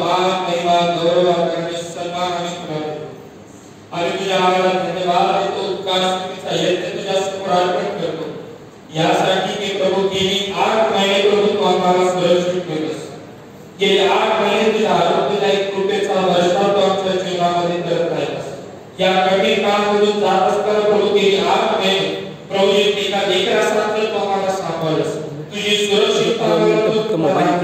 मान महिमा गौरव आणि सन्मान आम्ही तुला देतो आणि तुझ्या नावाला धन्यवाद देतो उपकार स्तुतीचा यज्ञ तुझ्या समोर अर्पण करतो यासाठी की प्रभू गेली 8 महिने प्रभू तू आम्हाला सुरक्षित ठेवलंस गेली 8 महिने तुझ्या आरोग्यदायी कृपेचा वर्षाव तू आमच्या जीवनामध्ये करत राहिलास या कठीण काळामधून जात असताना प्रभू गेली 8 महिने प्रभू एका लेकरासारखं तू आम्हाला सांभाळलंस तुझी सुरक्षितता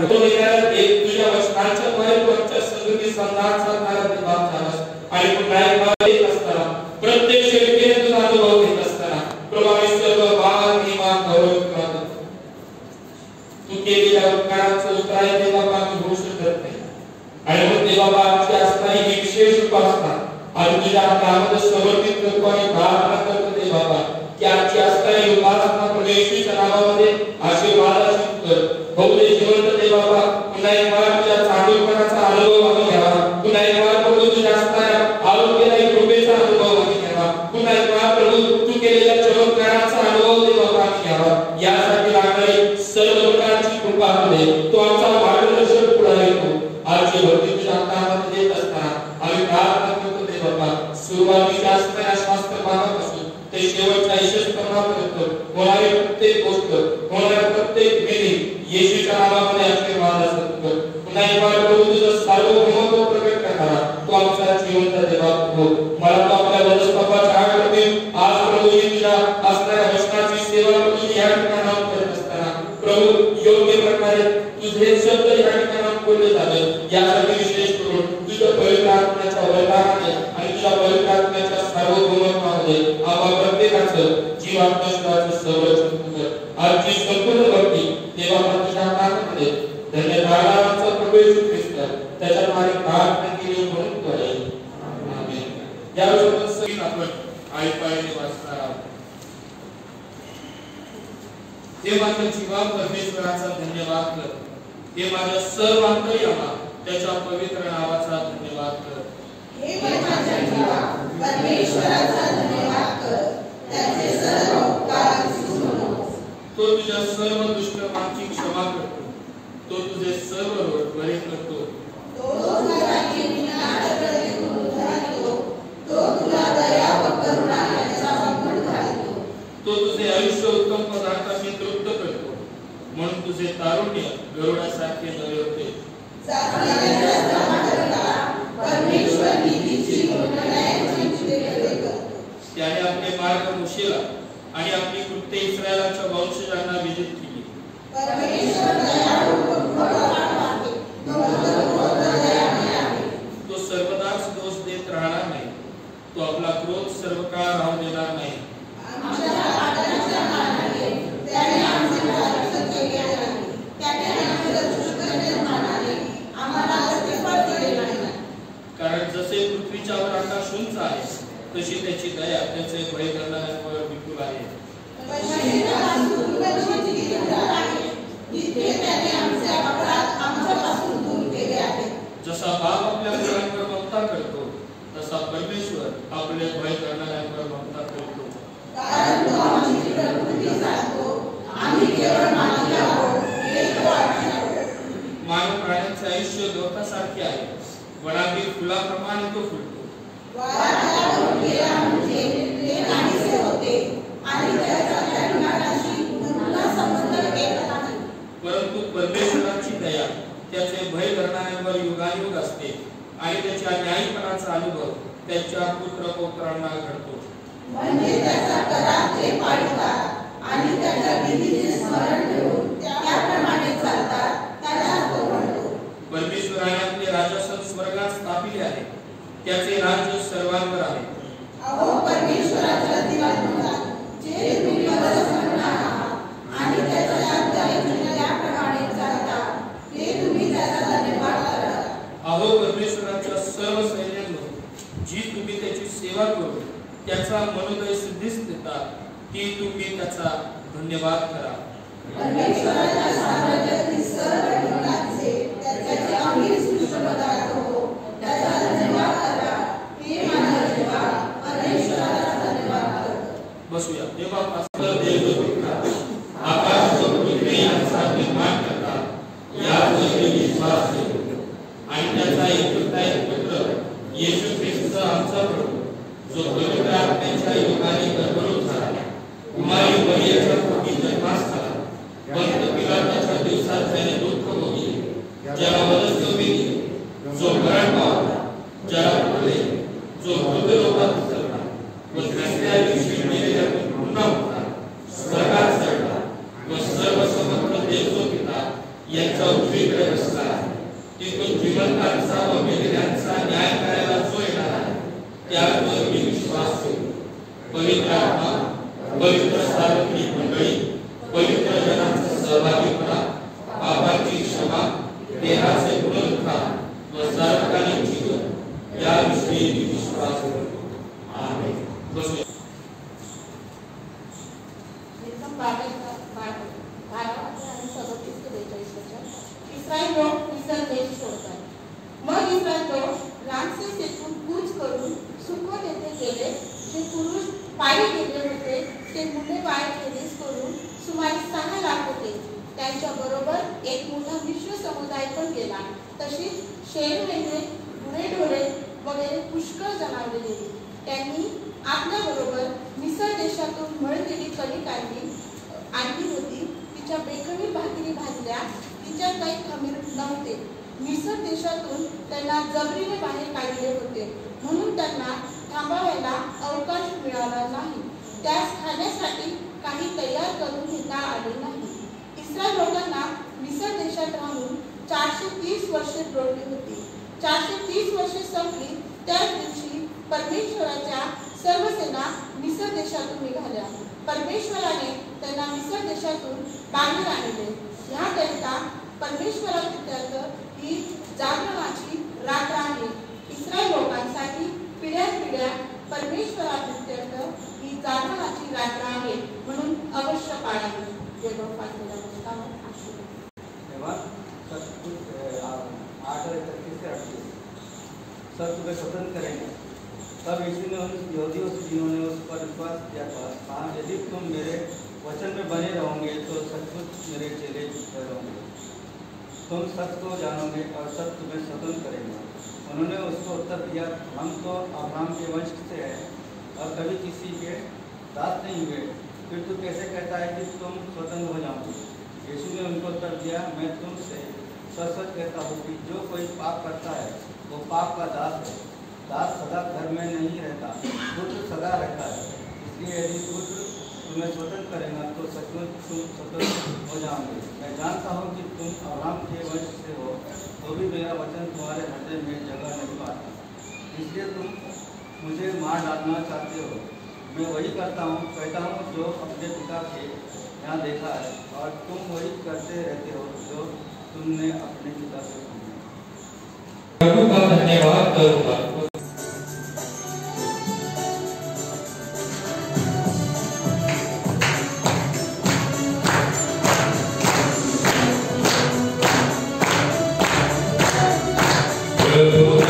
तुझ्या वचनांच्या द्वारे तू आमच्या संगती संधान साधणारा देवा झालास आणि पुन्हा एकदा येत असताना प्रत्येक व्यक्तीने तुझा अनुभव घेत असताना प्रभू आम्ही सर्व मान महिमा गौरव तुला देतो तू केलेल्या उपकारांचं उतराय देवा आम्ही होऊ शकत नाही आणि मग देवा आमची असणारी ही विशेष उपासना आणि तुझ्या नामामध्ये समर्पित करतो आणि प्रार्थना करतो देवा की आजची असणारी उपासना प्रभूच्या नावामध्ये आशीर्वादाची कर बहुदे जिवंत देवा पुन्हा एक बार तुझ्या चांगुलपणाचा अनुभव आम्ही घ्यावा पुन्हा एक बार प्रभू तुझ्या असणाऱ्या आरोग्यादायी कृपेचा अनुभव आम्ही घ्यावा पुन्हा एक बार प्रभू तू केलेल्या चमत्काराचा अनुभव देवा आम्ही घ्यावा यासाठी लागणारी सर्व प्रकारची कृपा दे तो आमचा मार्गदर्शक पुढारी हो आजची भक्ती तुझ्या नावामध्ये देत असताना आम्ही प्रार्थना करतो देवा सुरुवातीच्या असणाऱ्या शास्त्रपानापासून ते शेवटच्या यशस्वीपणापर्यंत होणारी प्रत्येक गोष्ट होणारा प्रत्येक विधी येशूच्या नावामध्ये आशीर्वाद असतो पुन्हा एक बार प्रभू तुझं सार्वभौमत्व प्रकट करणारा तो आमचा जिवंत देवा हो मला तो आपल्या वदस्थापाच्या आगमनात आज प्रभू तुझ्या असणाऱ्या वचनाची सेवा तुझी या ठिकाणावर करत असताना प्रभू योग्य प्रकारे तुझे शब्द या ठिकाणावर बोलले जावे यासाठी विशेष करून तुझ्या पवित्र आत्म्याच्या वरदानाने आणि तुझ्या पवित्र आत्म्याच्या सार्वभौमत्वामध्ये आम्हा प्रत्येकाचं जीवात्म्याचं संरक्षण कर आजची संपूर्ण भक्ती देवा तुझ्या नामामध्ये धन्यवादाचा प्रभू येशू ख्रिस्त त्याच्याद्वारे प्रार्थना केली म्हणून करे आमेन या वेळी आपण आईपाईने वाचणार आहोत ते माझ्या जीवा परमेश्वराचा धन्यवाद कर हे माझ्या सर्व अंतर्यामा त्याच्या पवित्र नावाचा धन्यवाद कर हे माझ्या जीवा परमेश्वराचा धन्यवाद कर त्याचे सर्व उपकार विसरू नकोस तो तुझ्या सर्व दुष्कर्मांची क्षमा करतो तो तुझे सर्व रोग बरे करतो तो तुझ्या विनाशक देखून उद्धारतो तो तुला दया व करुणा याचा संपण घालतो तो तुझे आयुष्य उत्तम पदार्थांनी तृप्त करतो म्हणून तुझे तारुण्य गरुडासारखे नवे होते परमेश्वर नीतीची व न्यायाची चिंता करतो त्याने आपले मार्ग मोशेला आणि आपली कृत्ये इस्रायलाच्या वंशजांना विदित केली परमेश्वर दयाळू व कृपाळू आहे तो सर्वदाच दोष देत राहणार नाही तो आपला क्रोध सर्व काळ राहू देणार नाही आमच्या पापांच्या कारणाने त्याने आमचे रक्षण केले आहे त्याने आमचे रक्षण करण्याने आम्हाला प्रतिफळ दिले नाही कारण जसे पृथ्वीच्या वर आकाश उंच आहे तशी त्याची दया त्याचे भय करणाऱ्यांवर विपुल आहे जसा बाप आपल्या मुलांवर ममता करतो तसा परमेश्वर आपले भय करणाऱ्यांवर ममता करतो कारण तो आमची प्रकृती जाणतो आम्ही केवळ मानवी आहोत हे तो आढळतो मानव प्राण्यांचे आयुष्य गवतासारखे आहे वनातील फुलाप्रमाणे तो फुलतो वाऱ्यावर गेला म्हणजे ते नाहीसे होते आणि त्याचा जन्माशी पुन्हा संबंध येत नाही परंतु परमेश्वराची दया त्याचे भय करणाऱ्यांवर युगायुग असते आणि त्याच्या न्यायीपणाचा अनुभव त्याच्या पुत्र पौत्रांना घडतो म्हणजे त्याचा करार ते पाळतात आणि त्याच्या विधीचे स्मरण ठेवून त्याप्रमाणे चालतात त्याला तो म्हणतो परमेश्वराने आपले राजसन स्वर्गात स्थापिले आहे त्याचे राज्य सर्वांवर आहे अहो परमेश्वराच्या दिवाणीला जे तुम्ही वरचढणार आहात आणि त्याच्या त्याप्रमाणे चालतात ते तुम्ही त्याचा धन्यवाद करा अहो परमेश्वराच्या सर्व सैन्यांनो जी तुम्ही त्याची सेवा करून त्याचा मनोदय सिद्धीस देता ती तुम्ही त्याचा धन्यवाद करा परमेश्वराच्या साम्राज्यातील सर्व ठिकाणचे त्याचे अंगी सृष्ट पदार्थ हो त्याचा धन्यवाद करा हे माझा जीवा परमेश्वराचा धन्यवाद करतो बसूया देवा पास्तर देव आकाश व पृथ्वी यांचा निर्माण करता या विश्वास आणि त्याचा एकुलता एक पुत्र येशू ख्रिस्त आमचा प्रभू, जो पवित्र आत्म्याच्या योगाने गर्भरूप झाला, कुमारी मरियेच्या पोटी जन्मास आला, पंत पिलाताच्या दिवसात त्याने दुःख भोगले, ज्याला वधस्तंभी दिले, जो मरण पावला, ज्याला पुरले, जो मृत्यूलोकात उतरला व तिसऱ्या दिवशी मेलेल्यातून पुन्हा उठला, स्वर्गात चढला व सर्वसमर्थ देव पिता यांच्या उजवीकडे बसला आहे. तिथून जिवंतांचा व मेलेल्यांचा न्याय करायला जो येणार आहे, त्यावर मी विश्वास ठेवतो. पवित्र आत्मा, पवित्र सार्वत्रिक मंडळी, पवित्र जनांचा सहभागीपणा, पापाची क्षमा, देहाचे पुनरुत्थान व सार्वकालिक जीवन याविषयी मी विश्वास करतो. आमेन. बसूया. इस्रायल लोक मिस्र देश सोडतात. मग इस्रायल लोक रामसेस येथून कूच करून सुकोत येथे गेले. जे पुरुष पायी गेले होते ते मुले बाळ खेरीज करून सुमारे 6 लाख होते. त्यांच्या बरोबर एक मोठा विश्व समुदाय पण गेला. तशीच शेर मेंढरे, गुरेढोरे वगैरे पुष्कळ जनावरे गेली. त्यांनी आपल्या बरोबर मिस्र देशातून मळलेली कणिक आणली होती. तिच्या बेखमी भाकरी भाजल्या. तिच्यात काही खमीर नव्हते. मिस्र देशातून त्यांना जबरीने बाहेर काढले होते, म्हणून त्यांना थांबायला अवकाश मिळाला नाही. त्यास खाण्यासाठी काही तयार करून घेता आले नाही. इस्रायल लोकांना मिस्र देशात राहून 430 वर्षे लोटली होती. 430 वर्षे संपली त्याच दिवशी परमेश्वराच्या सर्व सेना मिस्र देशातून निघाल्या. परमेश्वराने त्यांना मिस्र देशातून बाहेर आणले. ह्याकरिता परमेश्वराप्रित्यर्थ ही जागरणाची रात्र आहे. इस्रायल लोकांसाठी पिढ्यानपिढ्या परमेश्वराप्रित्यर्थ ही जागरणाची रात्र आहे, म्हणून अवश्य पाळावी. जय बाप्पा. सब तुम्हें स्वतंत्र करेंगे। तब यीशु ने उन यहूदियों से जिन्होंने उस पर विश्वास किया था कहा, यदि तुम मेरे वचन में बने रहोगे तो सचमुच मेरे चेले ठहरोगे। तुम सच को जानोगे और सच तुम्हें स्वतंत्र करेगा। उन्होंने उसको उत्तर दिया, हम तो अब्राहम के वंश से हैं और कभी किसी के दास नहीं हुए, फिर तू कैसे कहता है कि तुम स्वतंत्र हो जाओगे। यीशु ने उनको उत्तर दिया, मैं तुमसे सच सच कहता हूँ कि जो कोई पाप करता है वो पाप का दास है। दास सदा घर में नहीं रहता, पुत्र सदा रहता है। इसलिए यदि पुत्र तुम्हें स्वतंत्र करेगा तो सचमुच तुम स्वतंत्र हो जाओगे। मैं जानता हूँ कि तुम अब्राहम के वंश से हो, तो भी मेरा वचन तुम्हारे हृदय में जगह नहीं पाता। इसलिए तुम मुझे मार डालना चाहते हो। मैं वही करता हूँ, कहता हूँ जो अपने पिता के यहाँ देखा है, और तुम वही करते रहते हो जो तुमने अपने पिता से सुना। प्रभु का धन्यवाद करूंगा। Hallelujah.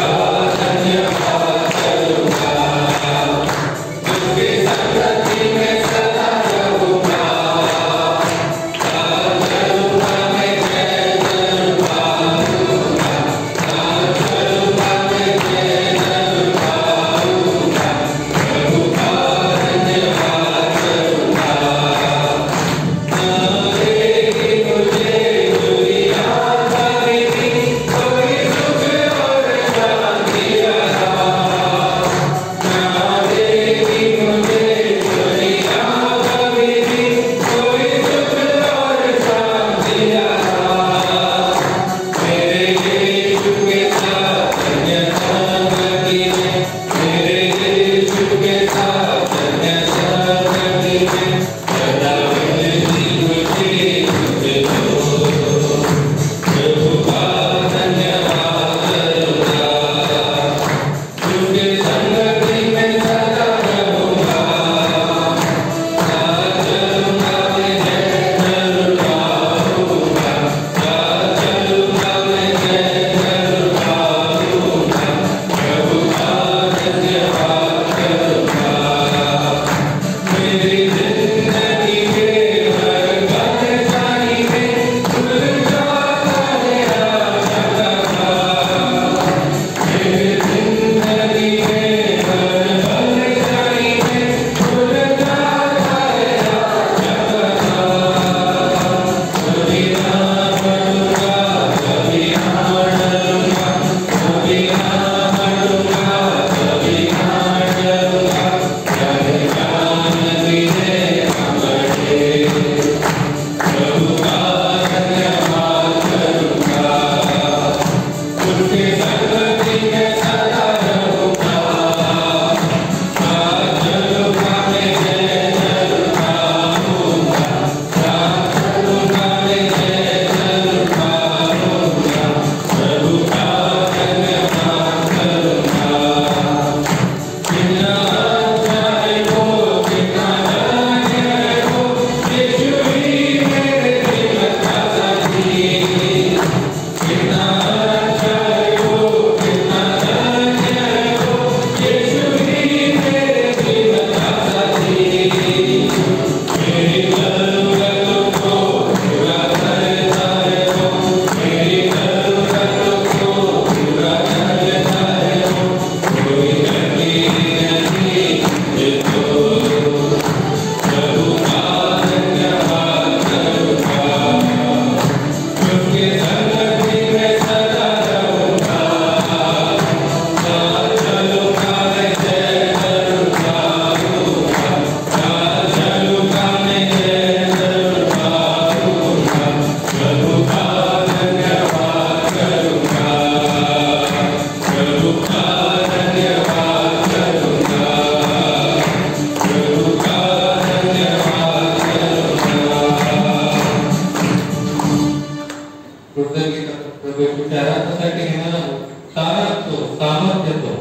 सामर्थ्य तो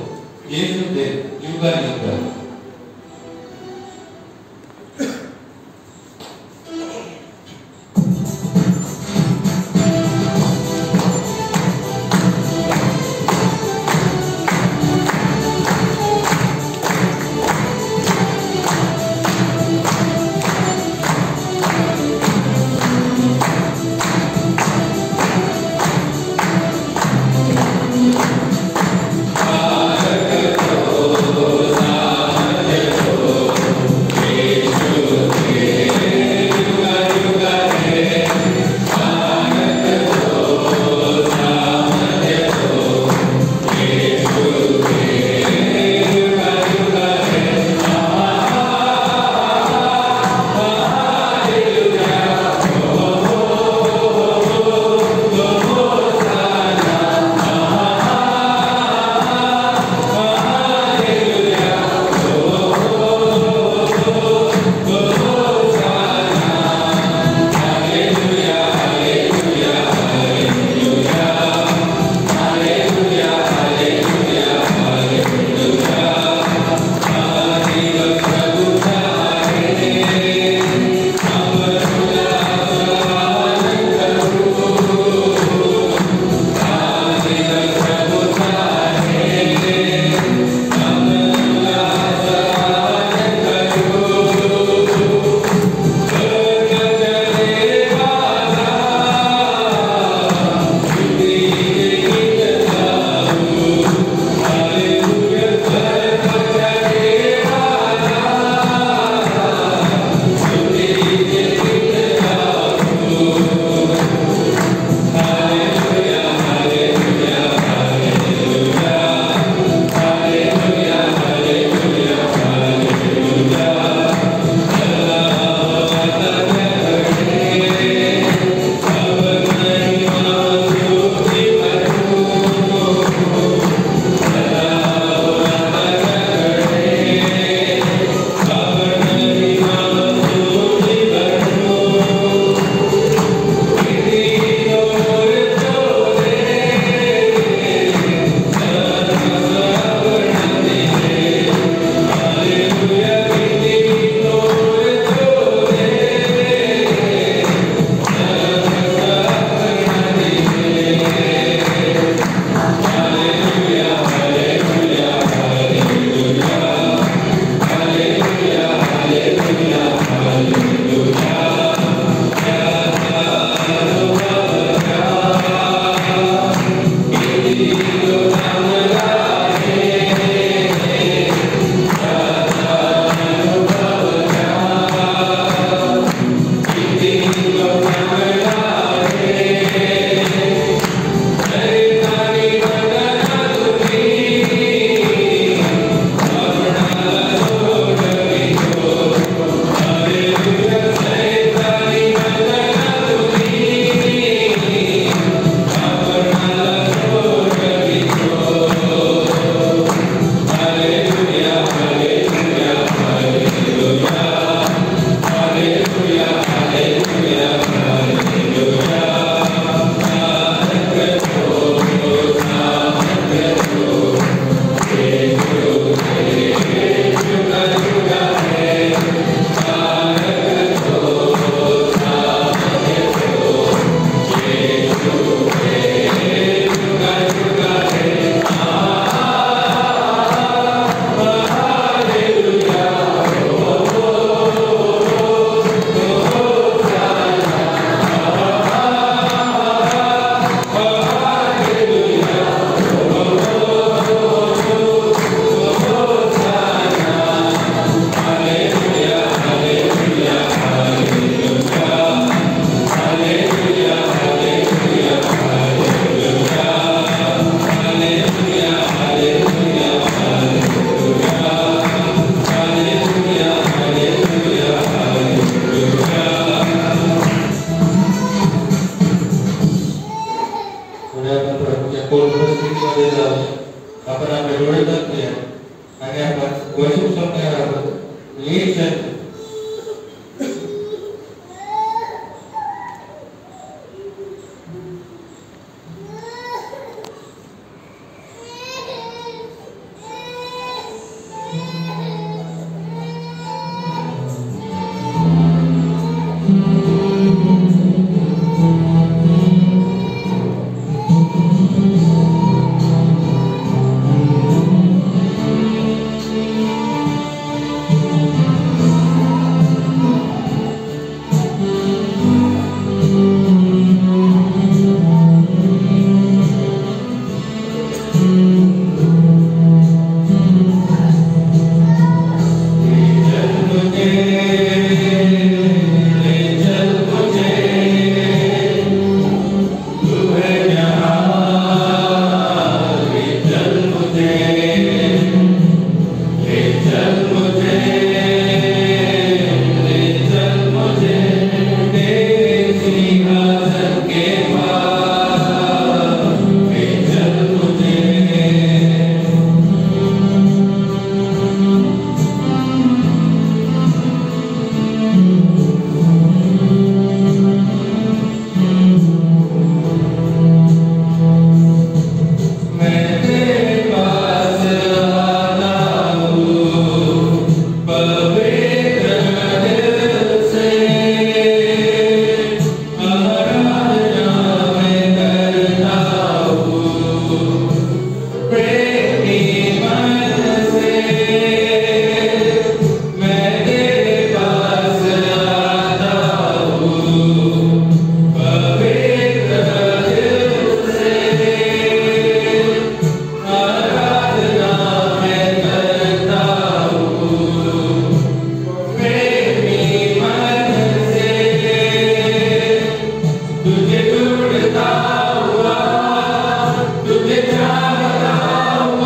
येशू दे युगायुग। तुझे ढूंढता हुआ तुझे चाहता हुआ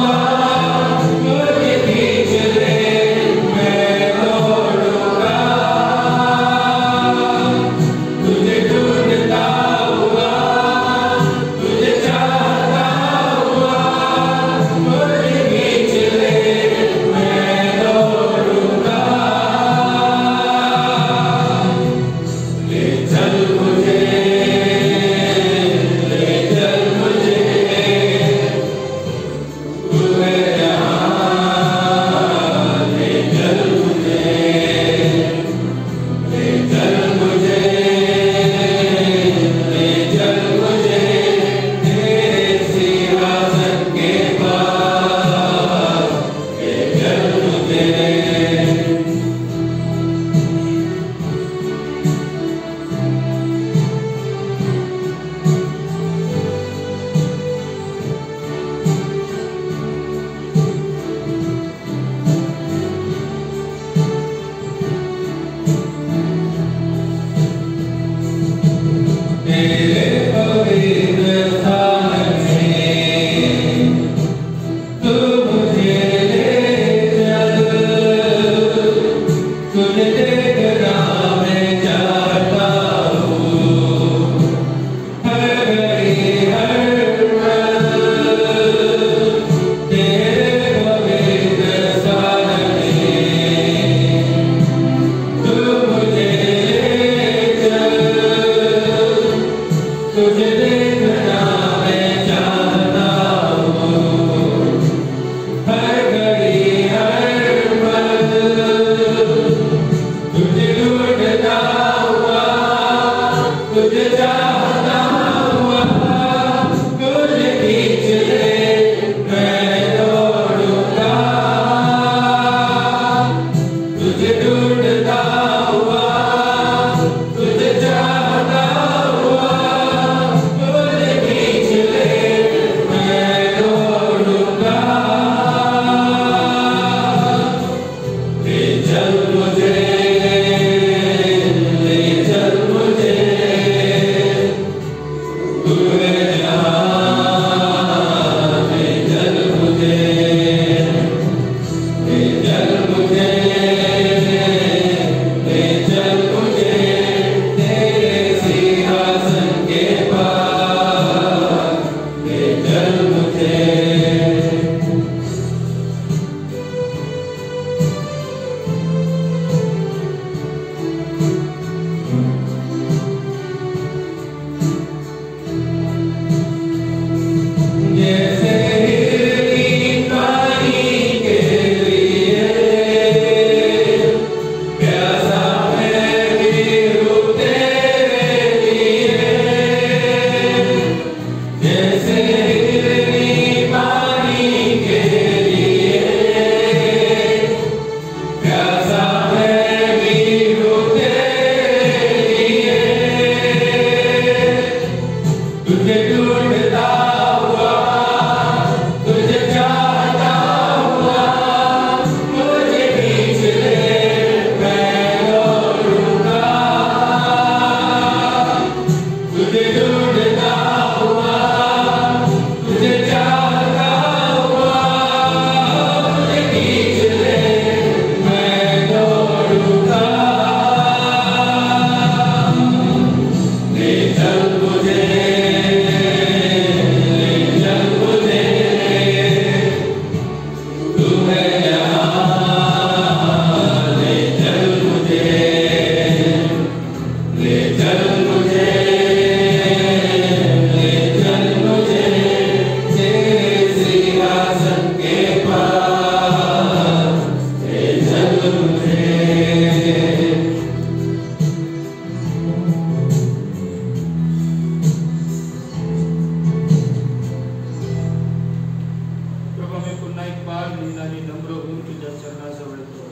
दीनाने नम्र होऊन तुझ्या चरणाजवळ येतो.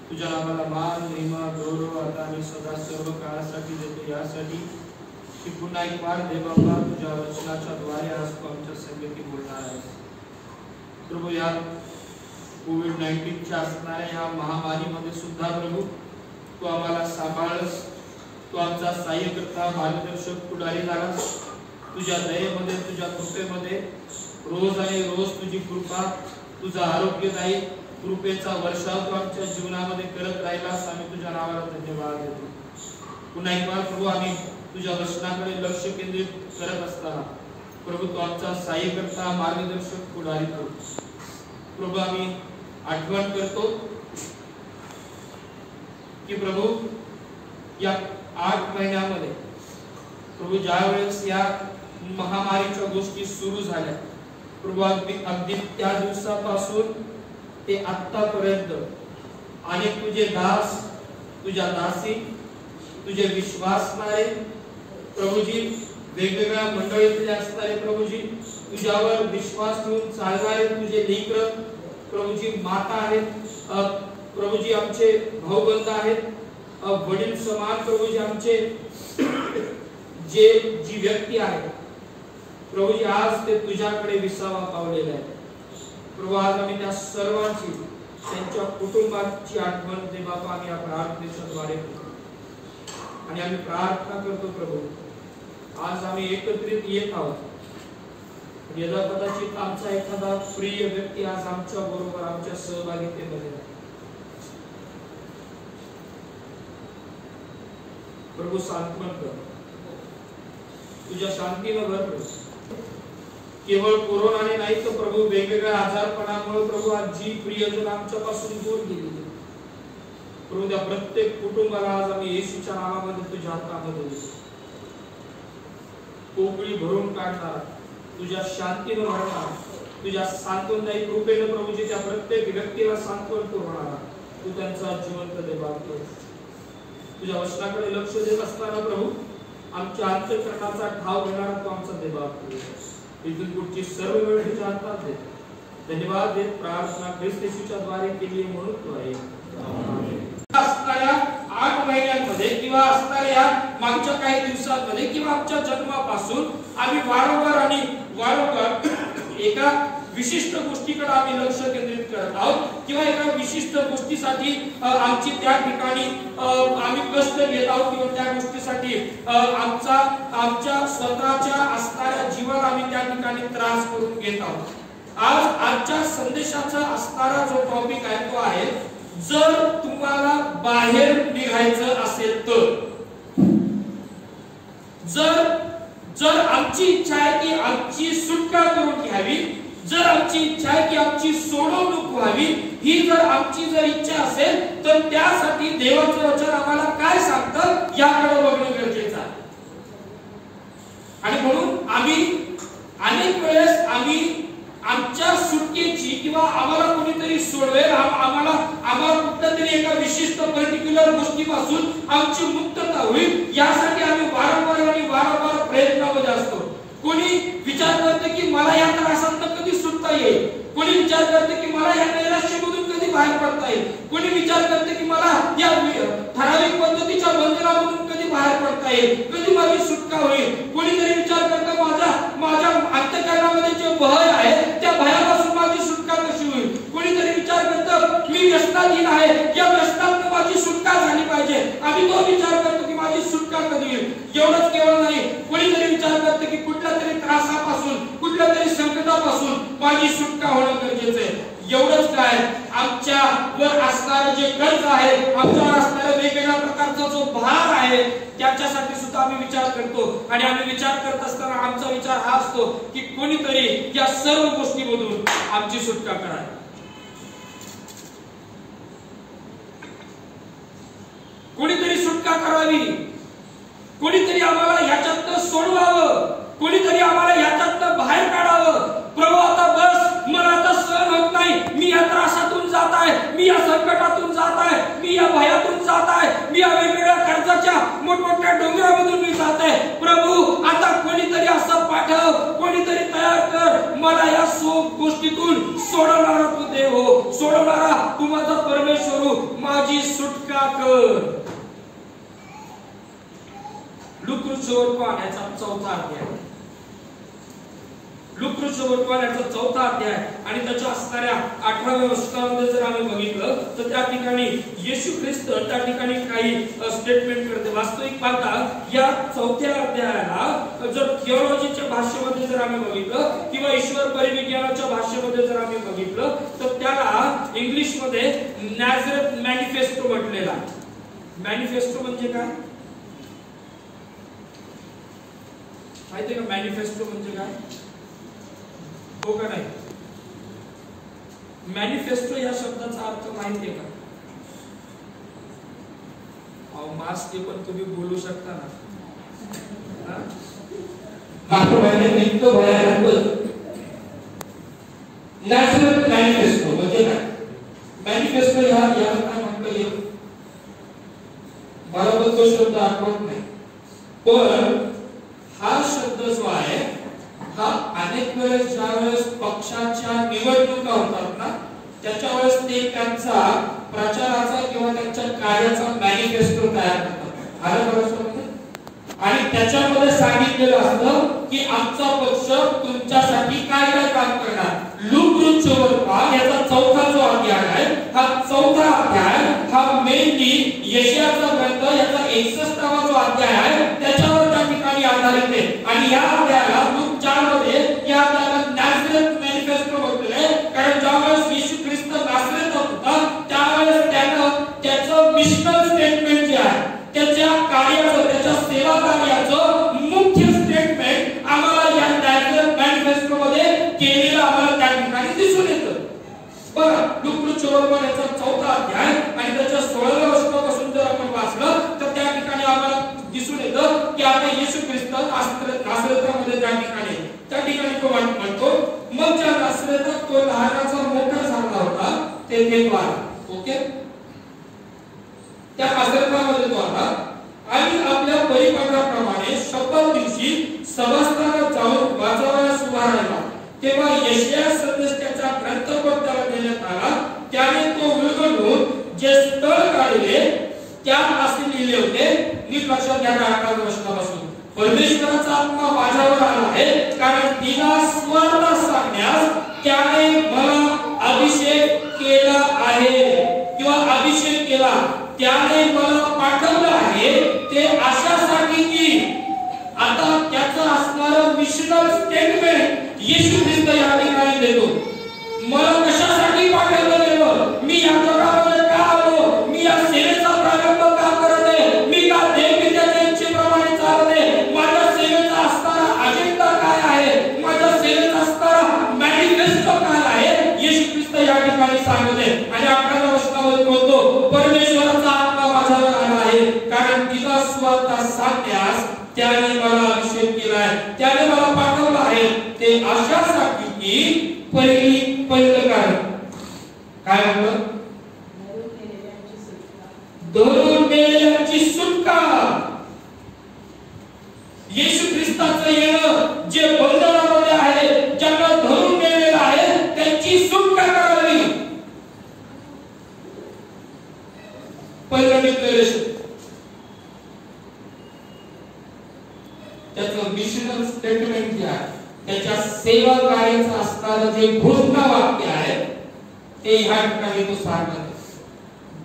तुझ्या नावाला मान, महिमा, गौरव आता आणि सदा सर्व काळासाठी देतो, यासाठी की पुन्हा एक वार दे बाबा, तुझ्या वचनाच्या द्वारे आज तू आमच्या संगती बोलणार आहेस. प्रभू, या कोविड-19च्या असणाऱ्या या महामारीमध्ये सुद्धा प्रभू तू आम्हाला सांभाळस, तू आमचा सहाय्यकर्ता, मार्गदर्शक, पुढारी झालास. तुझ्या दयेमध्ये, तुझ्या कृपेमध्ये रोज आणि रोज तुझी कृपा, तुझा आरोग्यदायी कृपेचा वर्षाव तू आमच्या जीवनामध्ये करत राहिलास. आम्ही तुझ्या नावाला धन्यवाद देतो. पुन्हा एक बार प्रभू, आम्ही तुझ्या वचनाकडे लक्ष केंद्रित करत असताना प्रभू तू आमचा सहाय्यकर्ता, मार्गदर्शक, पुढारी हो. प्रभू, आम्ही आठवण करतो की प्रभू या 8 महिन्यामध्ये प्रभू ज्या वेळेस या महामारीच्या गोष्टी सुरू झाल्या प्रभू, अगदी त्या दिवसापासून ते आतापर्यंत अनेक तुझे दास, तुझ्या दासी, तुझे विश्वासणारे प्रभूजी, वेगवेगळ्या मंडळीतले असणारे प्रभूजी, तुझ्यावर विश्वास ठेवून चालणारे तुझे लेकर प्रभूजी, माता आहेत प्रभूजी, आमचे भाऊबंद आहेत, वडील समान प्रभूजी, आमचे जी व्यक्ती आहे प्रभूजी, आज ते तुझ्याकडे विसावा पावलेले आहे. प्रभू, आज आम्ही त्या सर्वांची, त्यांच्या कुटुंबाची आठवण दे बाबा, आम्ही या प्रार्थनेच्या द्वारे करतो. आणि आम्ही प्रार्थना करतो प्रभू, आज आम्ही एकत्रित येत आहोत. यदा कदाचित आमचा एखादा प्रिय व्यक्ती आज आमच्या बरोबर आमच्या सहभागितेमध्ये आहे. प्रभू, सांत्वन कर, तुझ्या शांतीनं भर कर. केवळ कोरोनाने नाही तर प्रभू वेगवेगळ्या आजारपणामुळे प्रभू आज जी प्रियजन आमच्यापासून दूर गेली प्रभू, त्या प्रत्येक कुटुंबाला आज आम्ही येशूच्या नावामध्ये तुझ्या हातामध्ये देतो. पोकळी भरून काढणार, तुझ्या शांतीनं भरणार, तुझ्या सांत्वनदायी कृपेनं प्रभूजी त्या प्रत्येक व्यक्तीला सांत्वन पुरवणार. तू त्यांचा जिवंत देव कर. तुझ्या वचनाकडे लक्ष देत असताना प्रभू आमच्या अंतःकरणाचा ठाव घेणारा तू आमचा देव कर. इथून पुढची सर्व वेळ तुझ्या हातात दे. धन्यवाद देत प्रार्थना ख्रिस्त येशूच्या द्वारे केली म्हणून तू आहे. असणाऱ्या 8 महिन्यांमध्ये किंवा असणाऱ्या मागच्या काही दिवसांमध्ये किंवा आमच्या जन्मापासून आम्ही वारंवार एका विशिष्ट गोष्टीकडे आम्ही लक्ष केंद्रित करत आहोत किंवा एका विशिष्ट गोष्टीसाठी आमची त्या ठिकाणी आम्ही कष्ट घेत आहोत किंवा त्या गोष्टीसाठी आमच्या स्वतःच्या असणाऱ्या जीवन आम्ही त्या ठिकाणी त्रास करून घेत आहोत. आज आजच्या संदेशाचा असणारा जो टॉपिक आहे तो आहे, जर तुम्हाला बाहेर निघायचं असेल तर, जर आमची इच्छा आहे की आमची सुटका करून घ्यावी, जर आमची इच्छा आहे की आमची सोडवणूक व्हावी, ही जर आमची इच्छा असेल तर त्यासाठी देवाचं वचन आम्हाला काय सांगतं याकडे बघणं गरजेचं आहे. आणि म्हणून आम्ही अनेक वेळेस आमच्या सुटकेची किंवा आम्हाला कोणीतरी सोडवेल, आम्हाला कुठल्यातरी एका विशिष्ट पर्टिक्युलर गोष्टीपासून आमची मुक्तता होईल यासाठी आम्ही वारंवार प्रयत्नामध्ये असतो. कोणी विचार करते की मला या त्रासातून कधी सुटता येईल, कोणी विचार करते की मला या नैराश्यामधून कधी बाहेर पडता येईल, कोणी विचार करते की मला या ठराविक पद्धतीच्या बंधनामधून कधी बाहेर पडता येईल, कधी माझी सुटका होईल. कोणीतरी विचार करतं माझ्या अंतःकरणामध्ये जे भय आहे त्या भयापासून माझी सुटका कशी होईल. कोणीतरी विचार करतं मी व्यसनाधीन आहे, या व्यसनातून माझी सुटका झाली पाहिजे. आम्ही तो विचार करतो की माझी सुटका कधी होईल. एवढंच केवळ नाही, कोणीतरी विचार करतं की कुठल्या तरी त्रासापासून, कुठल्या तरी संकटापासून माझी सुटका होणं गरजेचं आहे. एवढंच काय, आमच्यावर असणारे जे कर्ज आहे, आमच्यावर असणाऱ्या वेगवेगळ्या प्रकारचा जो भार आहे त्याच्यासाठी सुद्धा आम्ही विचार करतो. आणि आम्ही विचार करत असताना आमचा विचार हा असतो की कोणीतरी या सर्व गोष्टीमधून आमची सुटका करावी, कोणीतरी सुटका करावी, कोणीतरी आम्हाला ह्याच्यातनं सोडवावं, कोणीतरी आम्हाला ह्याच्यातनं बाहेर काढावं. प्रभू आता बस, मला आता सहन होत नाही, मी या त्रासातून जात आहे, मी या संकटातून जात आहे, मी या भयातून जात आहे, मी या वेगवेगळ्या कर्जाच्या मोठमोठ्या डोंगरामधून मी जात आहे. प्रभू आता कोणीतरी असं पाठव, कोणीतरी तयार कर, मला या गोष्टीतून सोडवणारा तू देव हो, सोडवणारा तू माझा परमेश्वर हो, माझी सुटका कर. लुक-वृक्षवरटू आणायचा चौथा अध्याय, लुक-वृक्षवरटू आणायचा चौथा अध्याय आणि त्याच्या असणाऱ्या 18व्या वचनामध्ये जर आम्ही बघितलं तर त्या ठिकाणी येशू ख्रिस्त त्या ठिकाणी काही स्टेटमेंट करते. वास्तविक पाहता या चौथ्या अध्यायाला जर थिओलॉजीच्या भाषेमध्ये जर आम्ही बघितलं किंवा ईश्वर परिविज्ञानाच्या भाषेमध्ये जर आम्ही बघितलं तर त्याला इंग्लिश मध्ये नॅझरेथ मॅनिफेस्टो म्हटलेला. मॅनिफेस्टो म्हणजे काय माहिती का? मॅनिफेस्टो म्हणजे काय हो का नाही? मॅनिफेस्टो या शब्दाचा अर्थ माहिती आहे का? मास्क पण तुम्ही बोलू शकता ना. मॅनिफेस्टो म्हणजे काय? मॅनिफेस्टो याला काय म्हटलं येईल मला पण तो शब्द आठवत नाही, पण हा शब्द जो आहे हा अनेक वेळेस ज्यावेळेस पक्षाच्या निवडणुका होतात ना त्याच्या वेळेस ते त्यांचा प्रचाराचा किंवा त्यांच्या कार्याचा मॅनिफेस्टो तयार करतात. आणि त्याच्यामध्ये सांगितलेलं असतं की आमचा पक्ष तुमच्यासाठी काय काय काम करणार. लुक-वृक्षवरटू याचा चौथा जो अध्याय आहे हा चौथा अध्याय हा मेनली यशायाचा ग्रंथ याचा 61वा जो अध्याय आहे त्याच्यावर त्या ठिकाणी आधारित आहे. आणि या अध्यायाला लूक 4 मध्ये या अध्यायाला नॅझरेथ मॅनिफेस्टो म्हटलेलं आहे. कारण ज्यावेळेस येशू ख्रिस्त नाझरेथ होता त्यावेळेस त्यानं त्याचं मिशनल स्टेटमेंट जे आहे त्याच्या कार्याचं त्याच्या सेवा कार्याचं मुख्य स्टेटमेंट आम्हाला या नॅझरेथ मॅनिफेस्टो मध्ये केलेलं आम्हाला त्या ठिकाणी दिसून येतं. बघा लूक-वृक्षवरटू याचा चौथा अध्याय आणि त्याच्या 16व्या वचनापासून जर आपण वाचलं तर त्या ठिकाणी आम्हाला दिसून येतं की आता येशू ख्रिस्त नाझरेथमध्ये त्या ठिकाणी तो म्हणतो मग ज्या नाझरेथात तो लहानाचा मोठा झाला होता तेथे तो आला. ओके, त्या नाझरेथमध्ये तो आला आणि आपल्या परिपाठाप्रमाणे शपथ दिवशी सभास्थानात जाऊन वाचावयास उभा राहिला. तेव्हा यशाया संदेशाचा ग्रंथपट त्याला देण्यात आला. त्याने तो उलगडून जे स्थळ काढले त्यात असे लिहिले होते. नीट लक्षात घ्या 18व्या वचनापासून. परमेश्वराचा आत्मा माझ्यावर आला आहे कारण तिला सुवार्ता सांगण्यास त्याने मला अभिषेक केला आहे किंवा अभिषेक केला. त्याने मला पाठवलं आहे ते अशासाठी की आता त्याचं असणारं मिशनल स्टेटमेंट येशू ख्रिस्त या ठिकाणी देतो. मला कशासाठी पाठवलं गेलं, मी या जगामध्ये का आलो, मी या सेवेचा प्रारंभ का करत आहे, मी का देवविद्याच्या इच्छेप्रमाणे चालत आहे, माझ्या सेवेचा असणारा अजेंडा काय आहे, माझ्या सेवेचा असणारा मॅनिफेस्टो काय आहे, येशू ख्रिस्त या ठिकाणी सांगत आहे. आणि 18व्या वचनामध्ये बोलतो परमेश्वराचा आत्मा माझ्यावर आला आहे कारण तिला सुवार्ता सांगण्यास त्याने मला अभिषेक केलाय, त्याने मला पाठवलं आहे ते अशासाठी की पहिलं कारण काय म्हणलं धरून नेलेल्यांची सुटका. येशू ख्रिस्ताचं येणं जे बंधनामध्ये आहे ज्यांना धरून नेलेलं आहे त्यांची सुटका करावी. पहिलं डिक्लेरेशन त्याचं मिशनल स्टेटमेंट जे आहे त्याच्या सेवा कार्याचं असणारं जे घोषणा वाक्य आहे ते ह्या ठिकाणी तो सांगतो.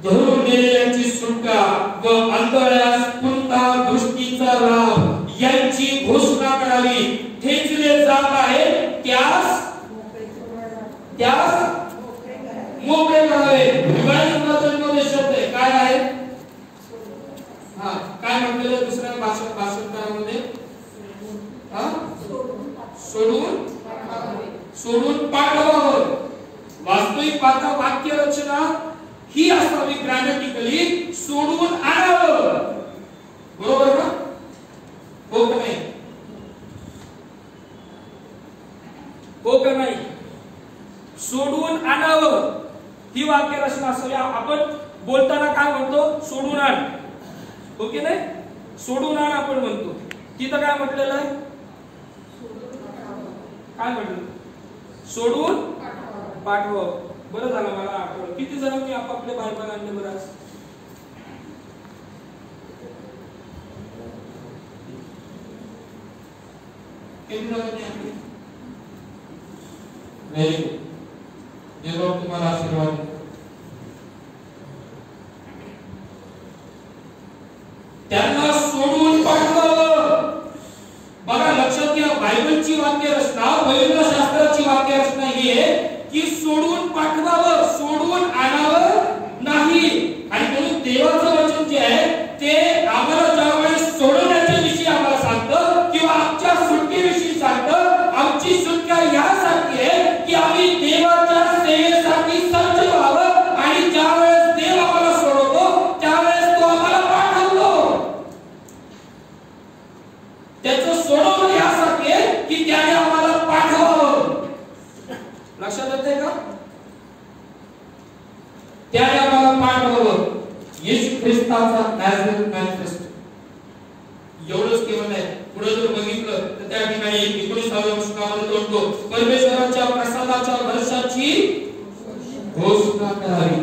धरून नेलेल्यांची सुटका व अंधळ्यास पुन्हा दृष्टीचा लाभ यांची घोषणा करावी. ठेचले जात आहे त्यास मोकळे करावे. विवाहित शब्द आहे काय आहे काय म्हटलेलं दुसऱ्या भाषांतरामध्ये सोडून पाठवावं. वास्तविक पाहता वाक्य रचना ही असावी ग्रॅमॅटिकली सोडून आणावं. बरोबर ना? हो का नाही? हो का नाही? सोडून आणावं ही वाक्य रचना असावी. आपण बोलताना काय म्हणतो सोडून आण, हो की नाही? सोडून आण आपण म्हणतो. तिथं काय म्हटलेलं आहे? काय म्हटलं? सोडून पाठवावं. बरं झालं मला आठवलं. किती जणांनी आपापले बायबल आणले बरं आज? किती जणांनी आणले? Very good. देव तुम्हाला आशीर्वाद देतो. त्यांना सोडून पाठवावं. बघा लक्षात घ्या, बायबलची वाक्य रचना, पवित्र शास्त्राची वाक्य रचना ही आहे की सोडून पाठवावं, सोडून आणावं नाही. आणि म्हणून देवाचं वचन जे आहे ते आम्हाला ज्यावेळेस सोडवण्याच्या विषयी आम्हाला सांगतं किंवा आमच्या सुटकेविषयी सांगतं, आमची सुटका यासाठी आहे की आम्ही देवाच्या सेवेसाठी सज्ज व्हावं. आणि ज्यावेळेस देव आम्हाला सोडवतो त्यावेळेस तो आम्हाला पाठवतो. त्याचं सोडवणं यासाठी आहे की त्याने आम्हाला पाठवावं. लक्षात येतंय का? त्याने आम्हाला पाठवावं. येशू ख्रिस्ताचा नॅझरेथ मॅनिफेस्टो एवढंच केवळ नाही. पुढे जर बघितलं तर त्या ठिकाणी 19व्या वचनामध्ये म्हणतो, परमेश्वराच्या प्रसादाच्या वर्षाची घोषणा करावी.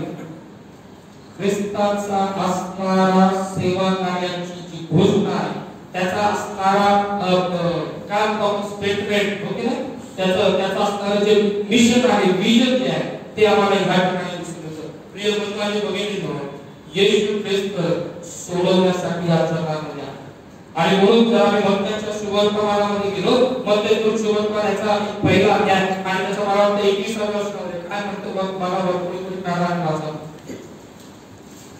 ख्रिस्ताचा असणारा सेवा कार्याची जी घोषणा आहे, त्याचा असणारा काय स्टेटमेंट ओके ना, त्याचा असणारा जे मिशन आहे, विजन जे आहे ते आम्हाला ह्या ठिकाणी दिसून येतं. प्रिय बंधूंनी बघितलं, येशू ख्रिस्त सोडवण्यासाठी या जगामध्ये आला. आणि म्हणून जर आम्ही मत्त्याच्या सुवर्तमानामध्ये गेलो, मत्तेतून सुवर्तमान याचा पहिला अध्याय आणि त्याचा मला वाटतं 21व्या वचनामध्ये काय म्हणतो बघ, मला भरपूर प्राधान्य वाचा.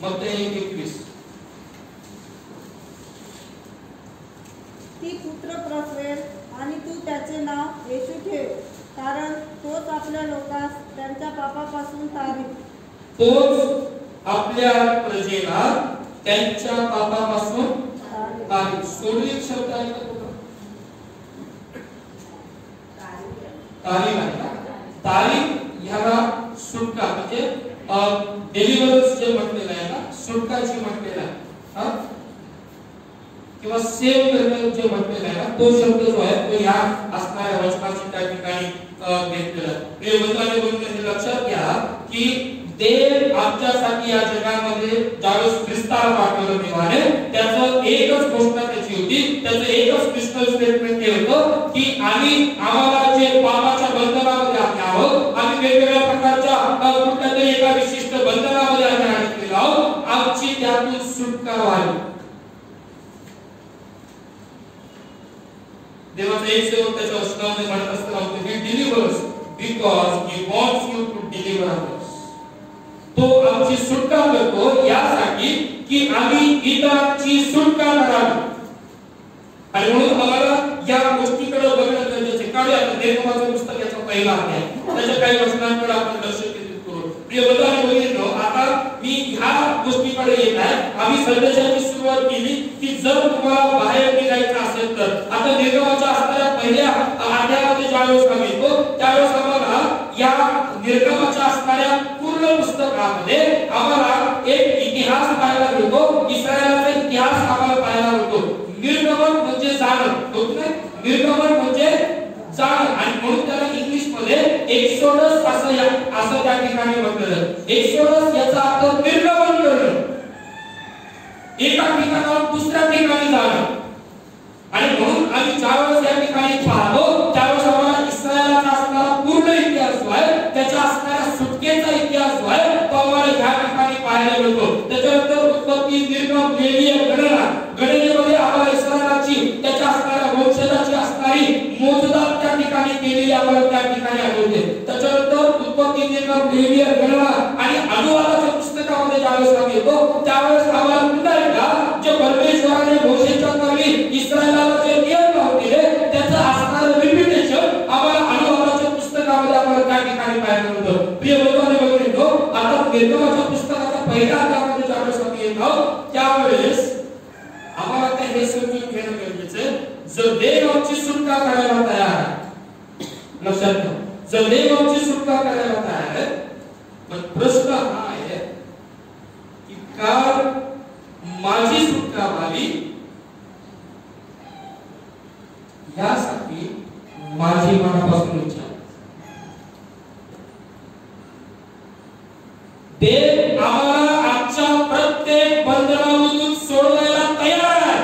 मत्ते 1:21. ती पुत्र प्रसवेल आणि तू त्याचे नाव येशू ठेव, कारण तोच आपल्या लोकांस त्यांच्या पापापासून तारील. तोच आपल्या प्रजेला त्यांच्या पापापासून तारील. सोडून एक शब्द आहे का तुला? तारील आहे का? तारील ह्याला सुटका म्हणजे डेलिव्हरन्स जे म्हटलेलं आहे ना, सुटकाची म्हटलेलं आहे किंवा सेव्ह करणे जे म्हटलेलं आहे ना, तो शब्द जो आहे तो या असणाऱ्या वचनाची त्या ठिकाणी घेतलेला आहे. प्रिय बंधूंनो, बघितलं लक्षात घ्या की देव आमच्यासाठी या जगामध्ये ज्यावेळेस ख्रिस्ताला पाठवलं देवाने, त्याचं एकच घोषणा त्याची होती, त्याचं एकच क्रिस्टल स्टेटमेंट हे होतं की आम्हाला जे पापाच्या बंधनामध्ये आहोत, आम्ही वेगवेगळ्या प्रकारच्या कुठल्या तरी एका विशिष्ट बंधनामध्ये आम्ही अडकलेलो आहोत, आमची त्यातून सुटका व्हावी. देवाचा एक सेवक त्याच्या वचनामध्ये म्हणत असताना, he delivers because he wants you to deliver others. तो आमची सुटका करतो यासाठी की आम्ही इतरांची सुटका करावी. आणि म्हणून आम्हाला या गोष्टीकडे बघणं गरजेचे. काढूया निर्गमाचं पुस्तक याचा पहिला अध्याय, त्याच्या काही वचनांकडे आपण लक्ष केंद्रित करू. प्रिय बंधूंनो, बघितलं आता मी ह्या गोष्टीकडे येत आहे. आम्ही संदेशाची सुरुवात केली की जर तुम्हाला बाहेर निघायचं असेल तर, आता निर्गमाच्या असणाऱ्या पहिल्या अध्यायामध्ये ज्यावेळेस आम्ही येतो त्यावेळेस आम्हाला या निर्गमाच्या असणाऱ्या पूर्ण पुस्तकामध्ये आम्हाला एक इतिहास पाहायला मिळतो. इस्रायलाचा इतिहास आम्हाला पाहायला मिळतो. निर्गमन म्हणजे जाणं, होत नाही? निर्गमन म्हणजे जाणं, आणि म्हणून त्याला इंग्लिश मध्ये एक्सोडस असं त्या ठिकाणी म्हटलं. एक्सोडस याचा अर्थ निर्गमन करणं, एका ठिकाणावर दुसऱ्या ठिकाणी जाणं. आणि म्हणून आम्ही ज्यावेळेस या ठिकाणी पाहतो त्यावेळेस आम्हाला इस्रायलाचा असणारा पूर्ण इतिहास जो आहे, त्याच्या असणाऱ्या सुटकेचा इतिहास जो आहे तो आम्हाला ह्या ठिकाणी पाहायला मिळतो. त्याच्यानंतर उत्पत्ती, निर्गम, लेवीय, गणना, गणनेमध्ये आम्हाला इस्रायलाची त्याच्या असणाऱ्या वंशजाची असणारी मोजदाद त्या ठिकाणी केलेली आम्हाला त्या ठिकाणी आढळते. त्याच्यानंतर उत्पत्ती, निर्गम, लेवीय, गणना आणि अनुवादाच्या पुस्तकामध्ये ज्यावेळेस आम्ही येतो त्यावेळेस आम्हाला पुन्हा एकदा जे परमेश्वराने मोशेच्या करवी इस्रायलाला जे नियम लावले त्याचं असणारं रिपिटेशन आम्हाला अनुवादाच्या पुस्तकामध्ये आम्हाला त्या ठिकाणी पाहायला मिळतं. प्रिय बंधूंनो, बघितलो आता निर्गमाच्या पुस्तकाच्या पहिल्या अध्यायामध्ये ज्यावेळेस आम्ही येत आहोत त्यावेळेस आम्हाला आता हे समजून घेणं गरजेचं आहे. जर देव आमची सुटका करायला तयार आहे, लक्षात घ्या, जर देव आमची सुटका करायला तयार आहे, पण प्रश्न हा आहे की का माझी सुटका व्हावी यासाठी माझी मनापासून इच्छा. देव आम्हाला आमच्या प्रत्येक बंधनामधून सोडवायला तयार आहे.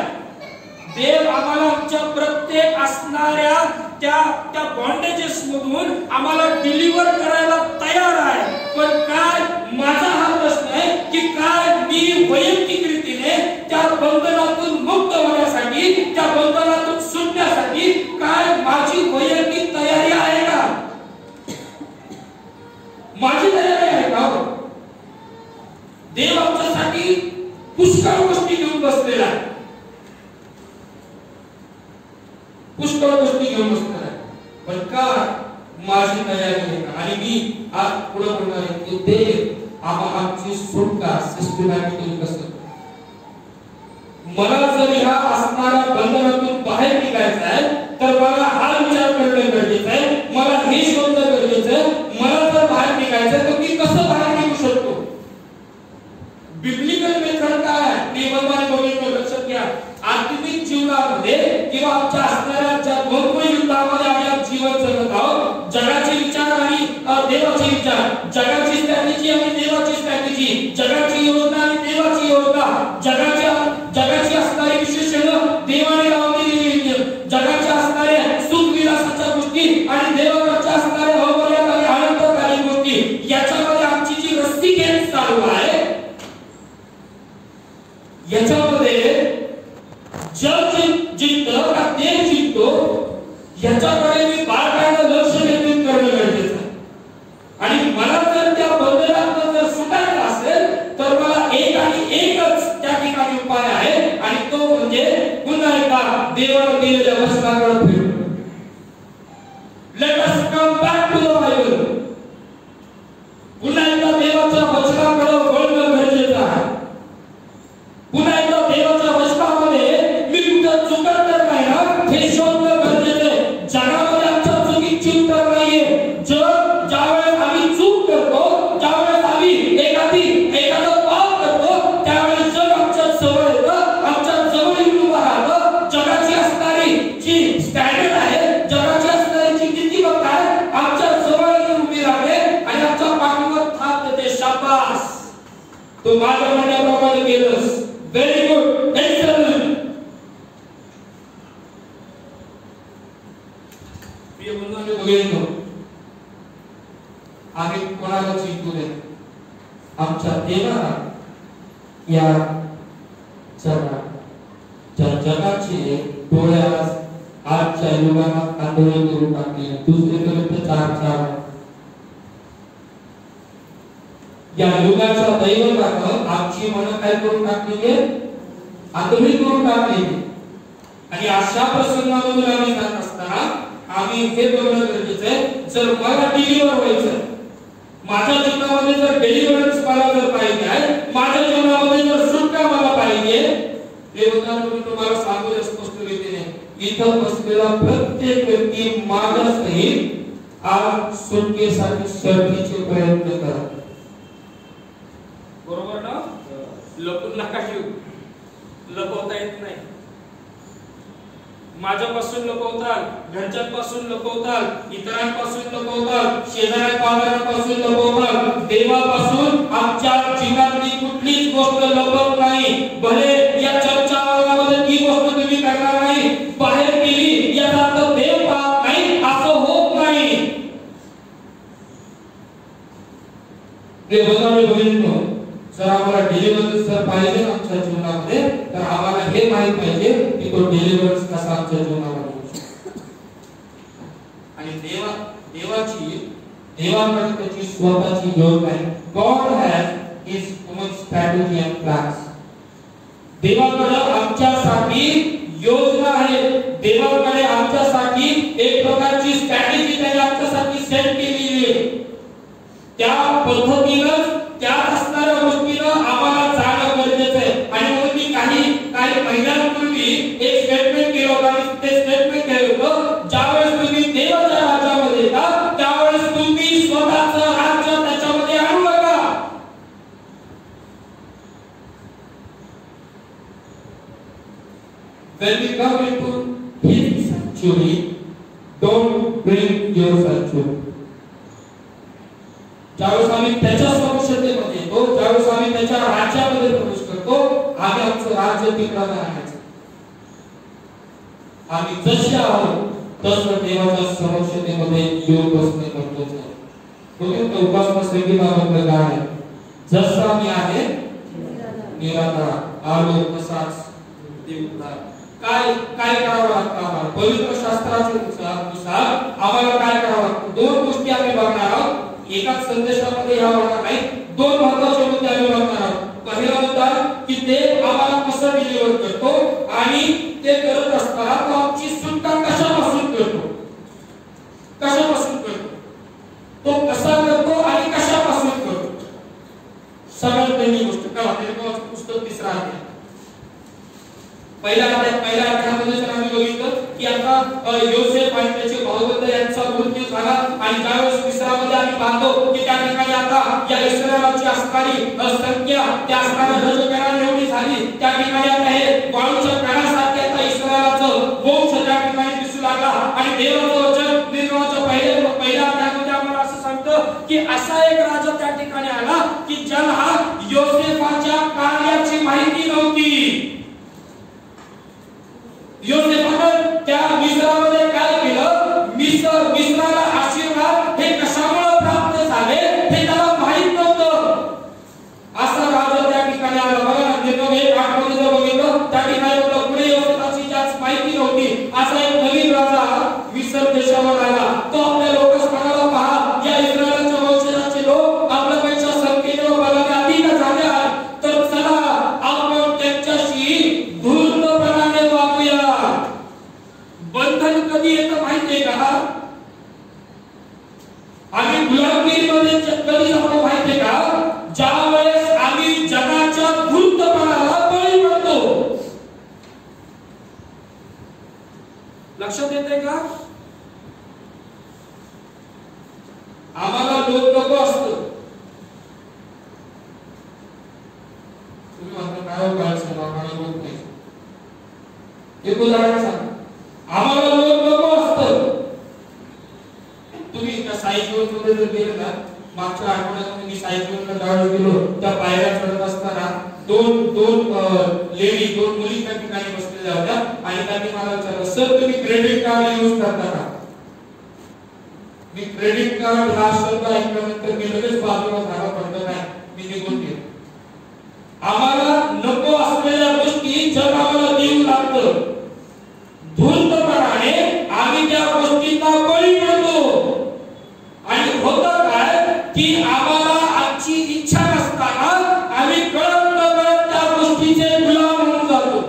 देव आम्हाला आमच्या प्रत्येक असणाऱ्या त्या बॉन्डेजेस मधून आम्हाला डिलिव्हर करायला तयार आहे. पण काय माझा हा प्रश्न आहे की काय मी वैयक्तिक रीतीने त्या बंधनातून मुक्त होण्यासाठी, त्या बंधनातून सुटण्यासाठी काय माझी वैयक्तिक तयारी आहे का? माझी तयारी आहे का? देव आमच्यासाठी पुष्कळ गोष्टी घेऊन बसलेला आहे. पुष्कळ गोष्टी घेऊन बसलेला आहे. पण का माझी तयारी आहे का? आणि मी आज पुढे बोलणार आहे की देव आमची सुटका सिस्टमॅटिकली कसं. मला जर ह्या असणाऱ्या बंधनातून बाहेर निघायचं आहे तर मला हा विचार करणं गरजेचं आहे. मला हे शोधणं गरजेचं आहे. मला जर बाहेर निघायचं आहे तर मी कसं बाहेर निघू शकतो? बिब्लिकल मेथड काय आहे? नियमाने बघितलं, लक्षात घ्या. आत्मिक जीवनामध्ये किंवा आमच्या असणाऱ्या ज्या दोन युद्धामध्ये आम्ही जीवन जगत आहोत, जगाचे विचार आणि देवाचे विचार, जगाची स्ट्रॅटेजी आणि देवाची स्ट्रॅटेजी, जगाची योजना आणि देवाची योजना, जगाची असणारी विशेषण देवाने लावलेली, जगाच्या असणाऱ्या सुख विलासाच्या गोष्टी आणि देवाच्या असणाऱ्या अमर्याद आणि आनंदकारी गोष्टी, याच्यामध्ये आमची जी रस्सीखेच चालू आहे, याच्यामध्ये जग जिंकतो का देव जिंकतो याच्याकडे मी बारकाईने लक्ष केंद्रित करणं गरजेचं आहे. आणि मला जर त्या बंधनातून जर सुटायचं असेल तर मला एक आणि एकच त्या ठिकाणी उपाय आहे आणि तो म्हणजे पुन्हा एकदा देवाने दिलेल्या वचनाकडे फिरणं. Let us come back to the Bible. पुन्हा एकदा देवाच्या वचनाकडे वळणं गरजेचं आहे. पुन्हा एकदा देवाच्या वचनामध्ये मी कुठं चुकत तर नाही ना हे शोधणं गरजेचं आहे. जगामध्ये आमच्या चुकीची उत्तर नाहीये. जग ज्यावेळेस आम्ही चूक करतो, ज्यावेळेस आम्ही एखादं पाप करतो, त्यावेळेस जग आमच्या जवळ येतं, आमच्या जवळ येऊन उभं राहतं. जगाची असणारी जी स्टँडर्ड आहे, जगाची असणारी जी नीतिमत्ता आहे, आमच्या जवळ येऊन उभी राहते आणि आमच्या पाठीवर थाप देते. शाबास, तू माझ्या म्हणण्याप्रमाणे केलंस. Very good, excellent. प्रिय बंधूंनो, भगिनींनो, आम्ही कोणाला जिंकू नये. आमच्या देवाला या जगाचे डोळे आजच्या युगाला आंदोलन करून टाकले. दुसरे कविता 4:4 या युगाच्या दैवतानं आमची मन काय करून टाकली? आंदोलन करून टाकली. आणि अशा प्रसंगामधून आम्ही जात असताना आम्ही हे बघणं गरजेचं आहे, जर मला डिलिव्हर व्हायचं, माझ्या जीवनामध्ये जर डिलिव्हरन्स मला जर पाहिजे आहे, माझ्या जीवनामध्ये जर सुटका मला पाहिजे, हे उदाहरण तुम्हाला सांगू स्पष्ट रीतीने, इथं बसलेला प्रत्येक व्यक्ती माझ्यासहित आज सुटकेसाठी शर्थीचे प्रयत्न करा. बरोबर ना? लपून नका ठेवू. लपवता येत नाही. माझ्यापासून लपवताल, घरच्यांपासून लपवताल, इतरांपासून लपवताल, शेजाऱ्या पाजाऱ्यांपासून लपवताल, देवापासून आमच्या जीवनातली कुठलीच गोष्ट लपवत नाही. भले या चर्चामध्ये ती गोष्ट तुम्ही करणार नाही, बाहेर केली याचा अर्थ देव पाहत नाही असं होत नाही. ते बघावे बघितलं, जर आम्हाला डिलिव्हरन्स जर पाहिजे आमच्या जीवनामध्ये, तर आम्हाला हे माहित पाहिजे की तो डिलिव्हरन्स कसा आमच्या जीवनामध्ये होऊ शकतो. आणि देवाकडे त्याची स्वतःची योजना आहे. God has his on strategy and plans. देवाकडे आमच्यासाठी योजना आहे. देवाकडे आमच्यासाठी एक प्रकारची स्ट्रॅटेजी त्याने आमच्यासाठी सेट केलेली आहे. त्या पद्धतीनं त्या असणाऱ्या गोष्टीनं आम्हाला जाणं गरजेचं आहे. आणि म्हणून मी काही महिन्यांपूर्वी एक स्टेटमेंट केलं होतं आणि ते स्टेटमेंट हे होतं, ज्यावेळेस तुम्ही देवाच्या राज्यामध्ये येता त्यावेळेस तुम्ही स्वतःचं राज्य त्याच्यामध्ये आणू नका. When we come into His sanctuary, don't bring your sanctuary. ज्यावेळेस आम्ही त्याच्या समक्षतेमध्ये येतो, ज्यावेळेस आम्ही त्याच्या राज्यामध्ये प्रवेश करतो, आम्ही आमचं राज्य तिकडे आणायचं. आम्ही जसे आहोत तसं देवाच्या समक्षतेमध्ये येऊन बसणे गरजेचं आहे. तुम्ही उपासना संगीतामधलं गाणं आहे, जसा मी आहे निराधार आलो तसाच देवदार. काय काय करावं लागतं आम्हाला? पवित्र शास्त्राच्या नुसार आम्हाला काय करावं लागतं? दोन गोष्टी आम्ही बघणार आहोत. एकाच संदेशामध्ये ह्या होणार नाही, दोन महत्त्वाचे मुद्दे आम्ही बघणार आहोत. पहिला मुद्दा की देव आम्हाला कसं डिलिव्हर करतो आणि ते करत असताना तो आमची सुटका कशापासून करतो, कशापासून करतो, तो कसा करतो आणि कशापासून करतो. सगळ्यात पहिली गोष्ट कळा, निर्गमनाचं पुस्तक 3 अध्याय. पहिल्या अध्यायामध्ये जर आम्ही बघितलं की आता योसेफ आणि त्याचे भाऊबंद यांचा मृत्यू झाला आणि ज्यावेळेस मिस्रामध्ये आम्ही पाहतो की त्या ठिकाणी आता या इस्रायलाची असणारी संख्या त्या असणाऱ्या रजकणांना एवढी झाली, त्या ठिकाणी आता हे वाळूच्या कणासारखे आता इस्रायलाचं वंश त्या ठिकाणी दिसू लागला. आणि देवाचं वचन निर्गमनाच्या पहिल्या अध्यायामध्ये आम्हाला असं सांगतं की असा एक राजा त्या ठिकाणी आला की ज्याला हा योसेफाच्या कार्याची माहिती नव्हती. योसेफानं त्या मिस्रामध्ये काय केलं, मिस्राला आशीर्वाद हे कशामुळे प्राप्त झाले हे त्याला माहित नव्हतं. असा राजा त्या ठिकाणी आला. बघा निर्गमन 1:8 मध्ये जर बघितलं त्या ठिकाणी पुढे योसेफाची जास्त माहिती नव्हती. असा एक नवीन राजा मिस्र देशावर आला. तो आपल्या लोकसंख्येला पहा, या इस्रायलच्या वंशजाचे लोक आपल्यापेक्षा संख्येने बघा अधिक झाले आहेत, तर चला आपण त्यांच्याशी धूर्तपणाने वागूया. बंधन कधी येतं माहितीये का? आम्ही गुलामीमध्ये कधी जातो माहितीये का? ज्या वेळेस आम्ही जगाच्या धूर्तपणाला बळी पडतो. लक्षात येते का? आम्हाला लोक नको असतं. तुम्ही म्हणता काय करायचं, आम्हाला लोक नाही. एक उदाहरण सांग, आम्हाला लोक नको असतं. तुम्ही त्या साईजीवन मध्ये जर गेले ना, मागच्या आठवड्यात मी साईजीवनला ज्यावेळेस गेलो, त्या पायऱ्या चढत असताना दोन मुली त्या ठिकाणी बसलेल्या होत्या आणि त्यांनी मला विचारलं, सर तुम्ही क्रेडिट कार्ड यूज करता का? मी क्रेडिट कार्ड हा शब्द ऐकल्यानंतर मी लगेच बाजूला झाला, पडलं नाही, मी निघून गेलो. आम्हाला नको असलेल्या गोष्टी जग आम्हाला देऊ लागतं. धूर्तपणाने आम्ही त्या गोष्टींना बळी पडतो. आणि होतं काय की आम्हाला आमची इच्छा नसताना आम्ही कळत नकळत त्या गोष्टीचे गुलाम होऊन जातो.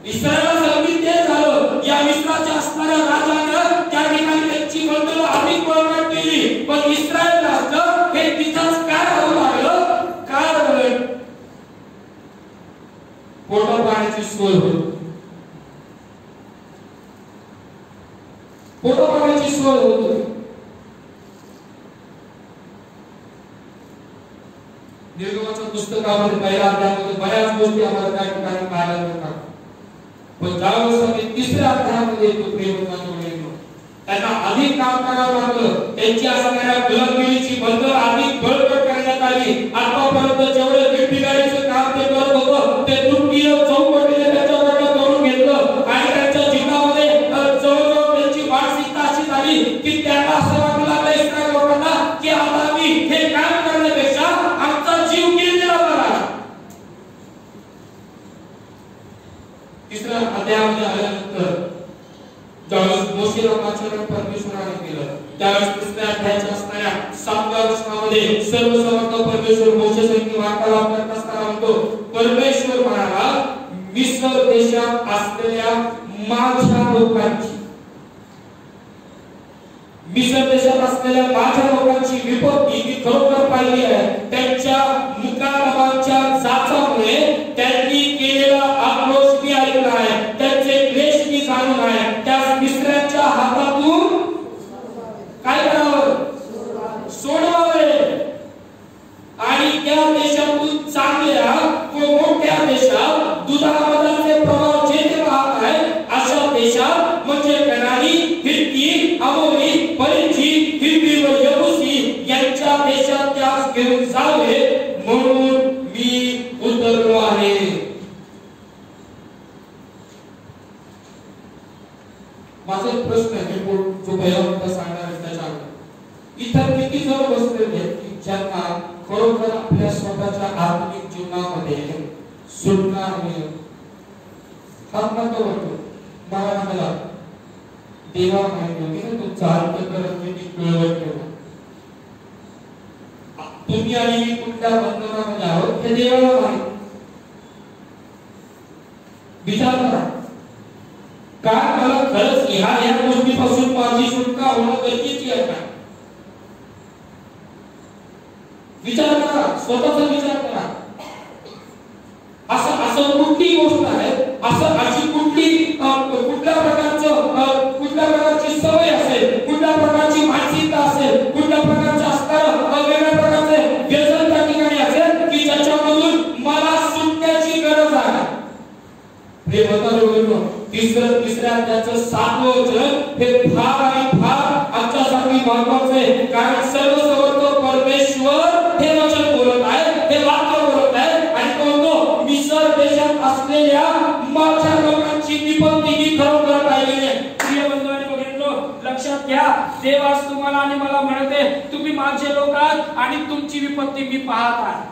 इस्रायला संगीत ते झालं. या मिस्राच्या असणाऱ्या राजानं त्या ठिकाणी त्यांची मंडळ अधिक बळकट केली, पण इस्रायल राष्ट्र हे तिथंच काय राहू लागलं, काय झालं, पोटा पाण्याची सोय होती. पोटा पाण्याची सोय होती. निर्गमनाच्या पुस्तकामध्ये पहिल्या अध्यायामध्ये बऱ्याच गोष्टी आम्हाला त्या ठिकाणी पाहायला मिळतात. पण ज्यावेळेस आम्ही 3ऱ्या अध्यायामध्ये येतो, प्रेमकांच्या येतो, त्यांना अधिक काम करावं लागलं. त्यांची असणाऱ्या गुलामगिरीची बंधनं अधिक बळकट करण्यात आली. आतापर्यंत जेवढे बिनबिगारीचं काम ते करत होतं ते दुःखीय चौकटीने त्याच्याकडनं करून घेतलं आणि त्यांच्या जीवनामध्ये जवळजवळ त्यांची मानसिकता अशी झाली की त्यांना असं वाटू लागलं इस्रायल लोकांना की आता आम्ही हे काम करण्यापेक्षा आमचा जीव गेलेला बरा. 3ऱ्या अध्यायामध्ये आल्यानंतर ज्यावेळेस मोशेला आचरण परमेश्वराने केलं, त्यावेळेस 3ऱ्या अध्यायाच्या असणाऱ्या 7व्या वचनामध्ये सर्वसमर्थ परमेश्वर मोशेसंगी वार्तालाप करत असताना म्हणतो, परमेश्वर म्हणाला, मिस्र देशात असलेल्या माझ्या लोकांची, मिस्र देशात असलेल्या माझ्या लोकांची विपत्ती मी खरोखर पाहिली आहे. त्यांच्या मुकादमाच्या जाचामुळे त्यांनी केलेला आक्रोश मी ऐकला आहे, त्यांचे क्लेश मी जाणून आहे. त्या मिस्रांच्या हातातून काय करावं, सोडवावे आणि त्या देशातून चांगल्या व मोठ्या देशात दुधामधाचे प्रवाह जेथे वाहत आहे अशा देशात म्हणजे कनानी, हित्ती, अमोरी, परिज्जी, हिब्री व यबूसी यांच्या देशात त्यास घेऊन जावे. म्हणून मी उतरलो आहे. माझा एक प्रश्न आहे जो भयंकर सांगणार आहे त्याच्यावर इतर किती जण बसलेले आहेत की ज्यांना खरोखर आपल्या स्वतःच्या आत्मिक जीवनामध्ये सुटका मिळेल. हात नको वरतो मला म्हणाला देवा माहिती होती ना तुमचा अंतःकरण किती पिळवट ठेवा. तुम्ही आणि मी कुठल्या बंधनामध्ये आहोत हे देवाला माहिती. विचार करा काय मला खरंच ह्या गोष्टीपासून माझी सुटका होणं गरजेची आहे का? विचार करा, स्वतःचा विचार करा. असं कुठली गोष्ट आहे, अशी कुठल्या प्रकारची सवय असेल, कुठल्या प्रकारची मानसिकता असेल, कुठल्या प्रकारचे असणार वेगवेगळ्या प्रकारचे व्यसन त्या ठिकाणी असेल की ज्याच्यामधून मला सुटण्याची गरज आहे. तिसऱ्या त्याचं 7वं वचन हे फार आणि फार आमच्यासाठी महत्वाचं आहे. कारण सर्वसमर्थ परमेश्वर हे वचन बोलत आहे, हे वाक्य बोलत आहे आणि तो म्हणतो मिसर देशात असलेल्या माझ्या लोकांची विपत्ती मी खरोखर पाहिली आहे. प्रिय बंधू आणि भगिनींनो, लक्षात घ्या, देव आज तुम्हाला आणि मला म्हणते तुम्ही माझे लोक आहात आणि तुमची विपत्ती मी पाहत आहे.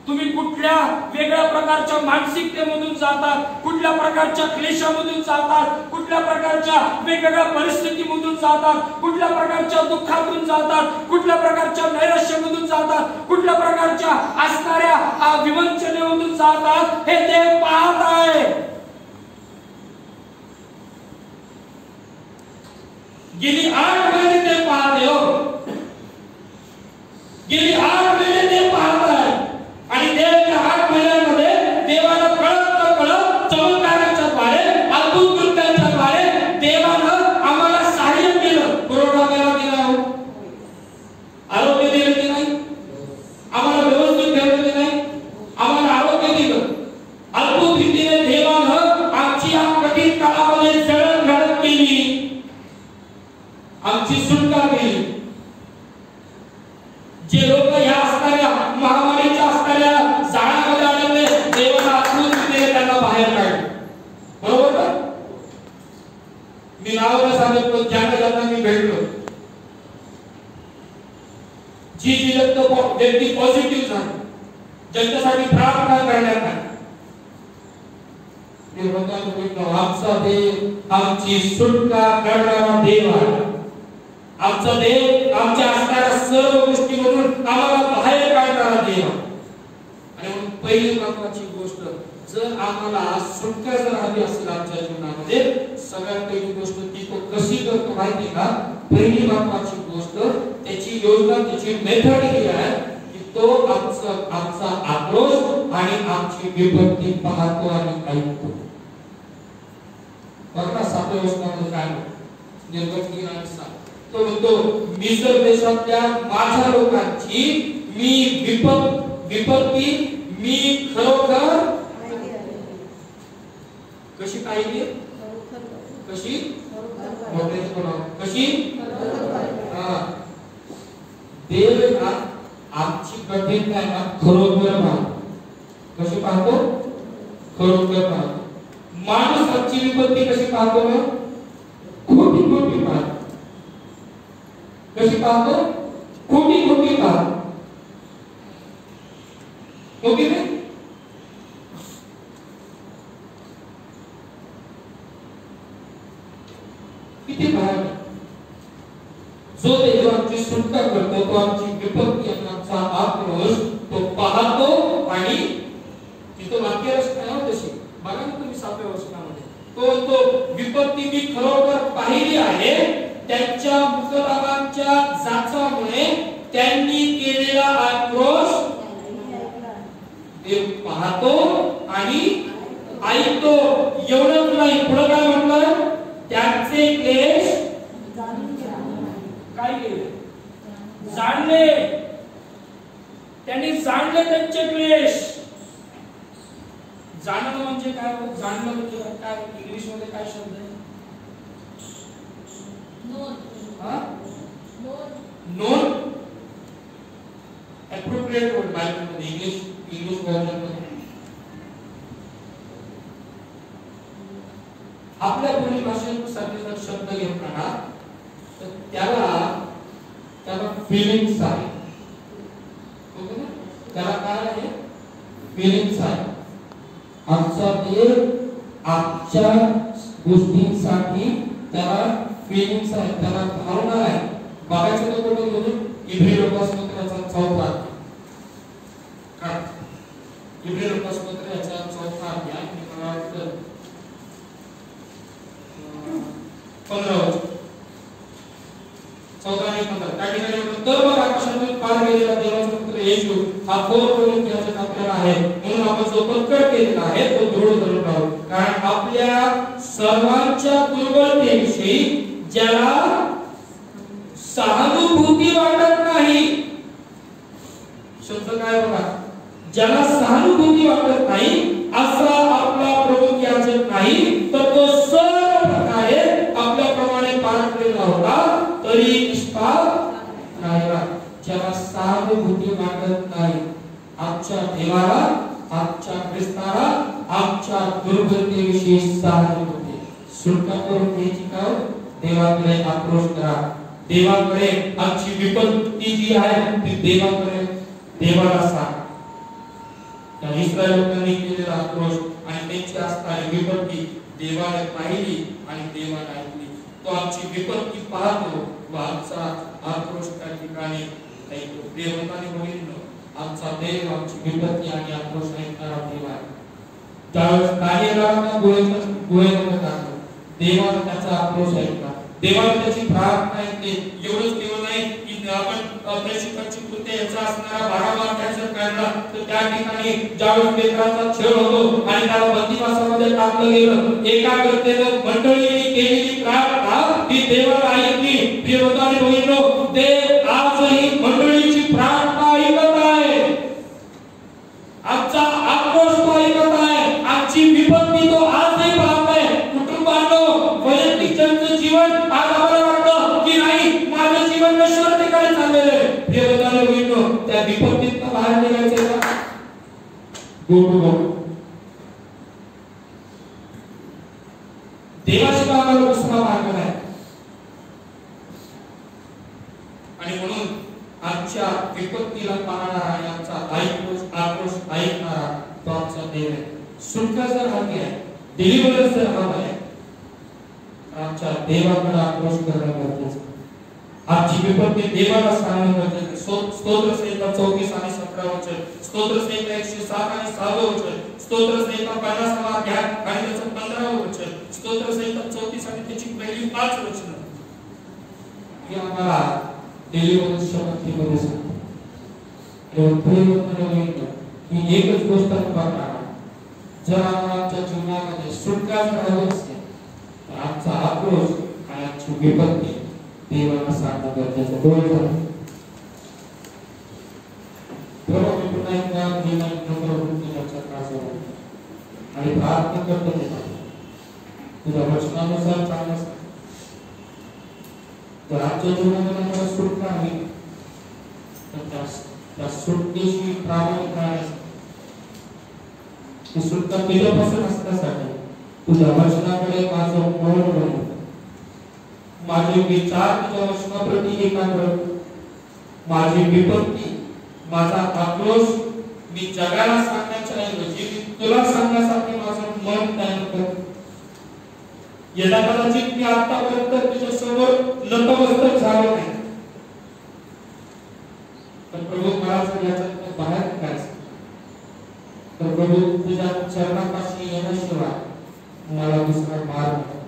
तुम्ही कुठल्या वेगळ्या प्रकारच्या मानसिकतेमधून जातात, कुठल्या प्रकारच्या क्लेशामधून जातात, कुठल्या प्रकारच्या वेगवेगळ्या परिस्थितीमधून जातात, कुठल्या प्रकारच्या दुःखातून जातात, कुठल्या प्रकारच्या नैराश्यामधून जातात, कुठल्या प्रकारच्या असणाऱ्या विवंचनेमधून जातात हे देव पाहत आहे. गेली 8 महिने ते पाहते हो. गेली 8 महिने ते पाहत आहे आणि देवाच्या 8 महिन्यांमध्ये देवाला कळत चमत्काराच्या द्वारे, अद्भुत कृत्यांच्या द्वारे देवानं आम्हाला सहाय्य केलं. पुरवठा केला की नाही? आरोग्य दिलं की नाही? आम्हाला व्यवस्थित ठेवलं की नाही? आम्हाला आरोग्य दिलं. अद्भुत रीतीने देवानं आमची या कठीण काळामध्ये जडणघडण केली, आमची सुटका केली. जे लोक या असणाऱ्या महामारीच्या असणाऱ्या जाळ्यामध्ये आलेले देवाला अद्भुत रीतीने त्यांना बाहेर काढले. बरोबर ना? मी नावाला सांगितलं ज्यांना मी भेटलो, जी व्यक्ती पॉझिटिव्ह झाली, ज्यांच्यासाठी प्रार्थना करण्यात आली, आमचा देव आमची सुटका करणारा देव आहे. आमचा देव आमच्या असणाऱ्या सर्व गोष्टीमधून आम्हाला बाहेर काढणारा देव. आणि म्हणून पहिली महत्वाची गोष्ट, जर आम्हाला सुटका जर हवी असेल आमच्या जीवनामध्ये, सगळ्यात पहिली गोष्ट ती तो कशी करतो माहिती का? पहिली महत्वाची गोष्ट त्याची योजना, त्याची मेथड ही आहे की तो आमचा आक्रोश आणि आमची विपत्ती पाहतो आणि ऐकतो. बघा 7व्या वचनामध्ये काय निर्गत 3 आणि 7 तो म्हणतो मिस्र देशातल्या माझ्या लोकांची मी विपत्ती मी खरोखर कशी पाहिली? कशी कशी देव आमची कठीण काय ना खरोखर पाहतो. कशी पाहतो? खरोखर पाहतो. माणूस आमची विपत्ती कशी पाहतो? खोटी खोटी पाहतो. कशी पाहतो? खोटी खोटी पाहतो. हो की नाही? किती भयानक. जो देव आमची सुटका करतो, तो आमची विपत्ती आणि आमचा आक्रोश तो पाहतो. आणि तिथं वाक्य रचना आहे तशी बघा ना तुम्ही 7व्या वचनामध्ये, तो विपत्ती मी खरोखर पाहिली आहे. त्यांच्या मुखलागांच्या जाचामुळे त्यांनी केलेला आक्रोश देव पाहतो आणि ऐकतो. एवढंच नाही, पुढे काय म्हटलं? त्यांचे क्लेश काय केले? जाणले. त्यांनी जाणले त्यांचे क्लेश. जाणणं म्हणजे काय? जाणलं म्हणजे काय? इंग्लिश मध्ये काय शब्द आहे? नोन. appropriate word Bible मध्ये इंग्लिश वर्जन मध्ये आपल्या बोली भाषेसाठी जर शब्द घेतला ना तर त्याला फीलिंग्स आहे. ओके ना? त्याला काय आहे? फीलिंग्स आहे. आजच्या गोष्टींसाठी त्याला फीलिंग्स आहे, त्याला भावना आहे. बघायचं तर कुठे घेऊन इब्री लोकसमुद्राचा चौथा इब्री लोकसमुद्राचा चौथा अध्याय मला वाटतं 15 14 आणि 15 त्या ठिकाणी तर मग आकाशातून पार गेलेला देवाचा पुत्र येशू हा थोर करून त्याच्यात आपल्याला आहे, म्हणून आपण जो पत्कर केलेला आहे तो दृढ धरून राहू. कारण आपल्या सर्वांच्या दुर्बलतेविषयी ज्याला सहानुभूती वाटत नाही, शब्द काय बघा, ज्याला सहानुभूती वाटत नाही असा आपला प्रभू याचक नाही, तर तो सर्व प्रकारे आपल्याप्रमाणे पार केलेला होता तरी निष्पाप राहिला. ज्याला सहानुभूती वाटत नाही आमच्या देवाला, आमच्या ख्रिस्ताला आमच्या दुर्बलतेविषयी सहानुभूती सुटका करून घ्यायची का? देवाकडे आक्रोश करा. देवाकडे आमची विपत्ती जी आहे ती देवाला सांग. त्या इस्रायल लोकांनी केलेला आक्रोश आणि त्यांची असणारी विपत्ती देवाने पाहिली आणि देवाने ऐकली. तो आमची विपत्ती पाहतो व आमचा आक्रोश त्या ठिकाणी ऐकतो. देवताने बोललो आमचा देव आमची विपत्ती आणि आक्रोश ऐकणारा देव आहे. त्यावेळेस दानिएलला गोळ्यामध्ये टाकलं, देवाने त्याचा आक्रोश ऐकला, देवाने त्याची प्रार्थना ऐकली. एवढंच केवळ नाही की आपण प्रेषितांची कृत्य याचा असणारा 12 कॅन्सर काढला तर त्या ठिकाणी ज्यावेळेस पेत्राचा छळ होतो आणि त्याला बंदिवासामध्ये टाकलं गेलं, एकाग्रतेनं मंडळीने केलेली प्रार्थना ही देवाला ऐकली. प्रियवताने बघितलो देव आजही मंडळीची प्रार्थना ऐकत आहे, आमचा आक्रोश तो ऐकत आहे, आमची विपत्ती तो आजही पाहत आहे. कुटुंबानो वैयक्तिक त्यांचं जीवन आज आम्हाला वाटतं की नाही माझं जीवन नश्वरतेकडे चाललेलं आहे. प्रियवताने बघितलो त्या विपत्तीतून बाहेर निघायचं का? देवाशिवाय आम्हाला दुसरा मार्ग नाही. आणि म्हणून आमच्या विपत्तीला पाहणारा आणि आमचा आक्रोश ऐकणारा तो आमचा देव आहे. सुटका जर हवी आहे, डिलिव्हरन्स जर हवा आहे, आमच्या देवाकडे आक्रोश करणं गरजेचं. आमची विपत्ती देवाला सांगणं गरजेचं. स्तोत्र संहिता 34 आणि 17 वचन, स्तोत्र संहिता 107 आणि 6 वचन, स्तोत्र संहिता 50 अध्याय आणि त्याचं 15 वचन, स्तोत्र संहिता 34 आणि त्याची पहिली 5 वचन हे आम्हाला डिलिव्हरन्सच्या बाबतीमध्ये सांगतात. ही एकच गोष्ट बघा, जर आमच्या जीवनामध्ये सुटका हवी असेल तर आमचा आक्रोश आणि आमची विपत्ती देवाला सांगणं गरजेचं. आणि प्रार्थना करतो तुझ्या वचनानुसार चालण्यास तर आमच्या जीवनामध्ये मला सुटका हवी तर त्या सुटकेची प्रामाणिक राहण्यासाठी, ती सुटका तुझ्यापासून असण्यासाठी तुझ्या वचनाकडे माझं मन वळवून, माझे विचार तुझ्या वचनाप्रती एकाग्र, माझी विपत्ती, माझा आक्रोश मी जगाला सांगण्याच्या ऐवजी मी तुला सांगण्यासाठी माझं मन तयार कर. यदा कदाचित मी आतापर्यंत तुझ्या समोर नतमस्तक झालो नाही, पण प्रभू मला जर याच्यात बाहेर काढायचं तर प्रभू तुझ्या चरणापाशी येण्याशिवाय मला दुसरा मार्ग नाही.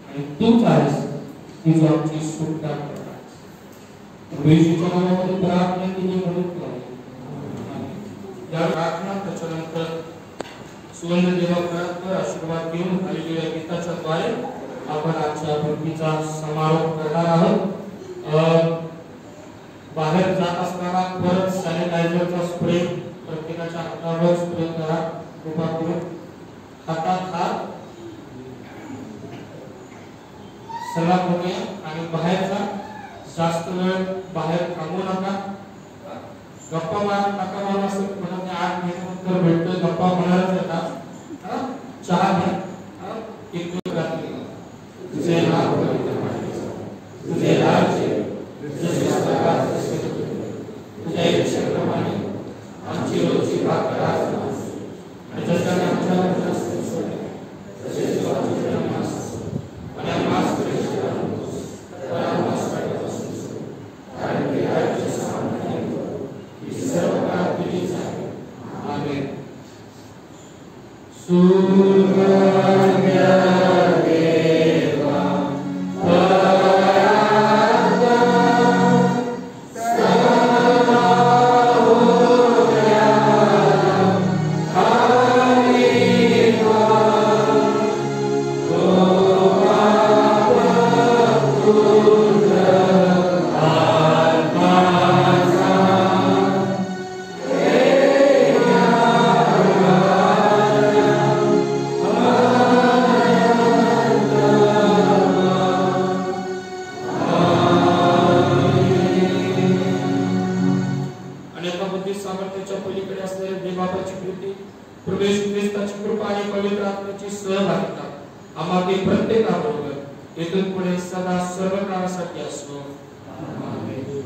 आणि तूच आहेस की जो आमची सुटका करणार. प्रभूच्या नावामध्ये प्रार्थना केली म्हणून या प्रार्थना त्याच्यानंतर सुवर्ण देवाकडे आशीर्वाद घेऊन हालेलुया गीताच्या द्वारे आपण आजच्या भक्तीचा समारोप करणार आहोत. बाहेर जात असताना परत सॅनिटायझरचा स्प्रे प्रत्येकाच्या हातावर स्प्रे करा. कृपा करून हातात हात सलाम होणे आणि बाहेरचा जास्त वेळ बाहेर थांबू नका. गप्पा मारून असं म्हणत नाही, 8 महिन्यानंतर भेटतोय, गप्पा होणारच येतात. चहा घ्या, एक दिवस रात्री तुझे नाव पवित्र मानायचं, तुझे राज्य जसे स्वर्गात तसे पृथ्वीवर, तुझ्या इच्छेप्रमाणे आमची रोजची भाकर आज आम्हाला दे, आणि जसे आमच्यावर त्रास सोडले तसेच तू आमच्यावर माफ कर, आणि आम्हाला माफ करू नकोस, तर आम्हाला वाईटापासून सोड, कारण की राज्य, सामर्थ्य आणि बळ ही सर्व काळ तुझीच आहे. आमेन. प्रत्येकाबरोबर इथून पुढे सदा सर्व काळासाठी असो. आमेन.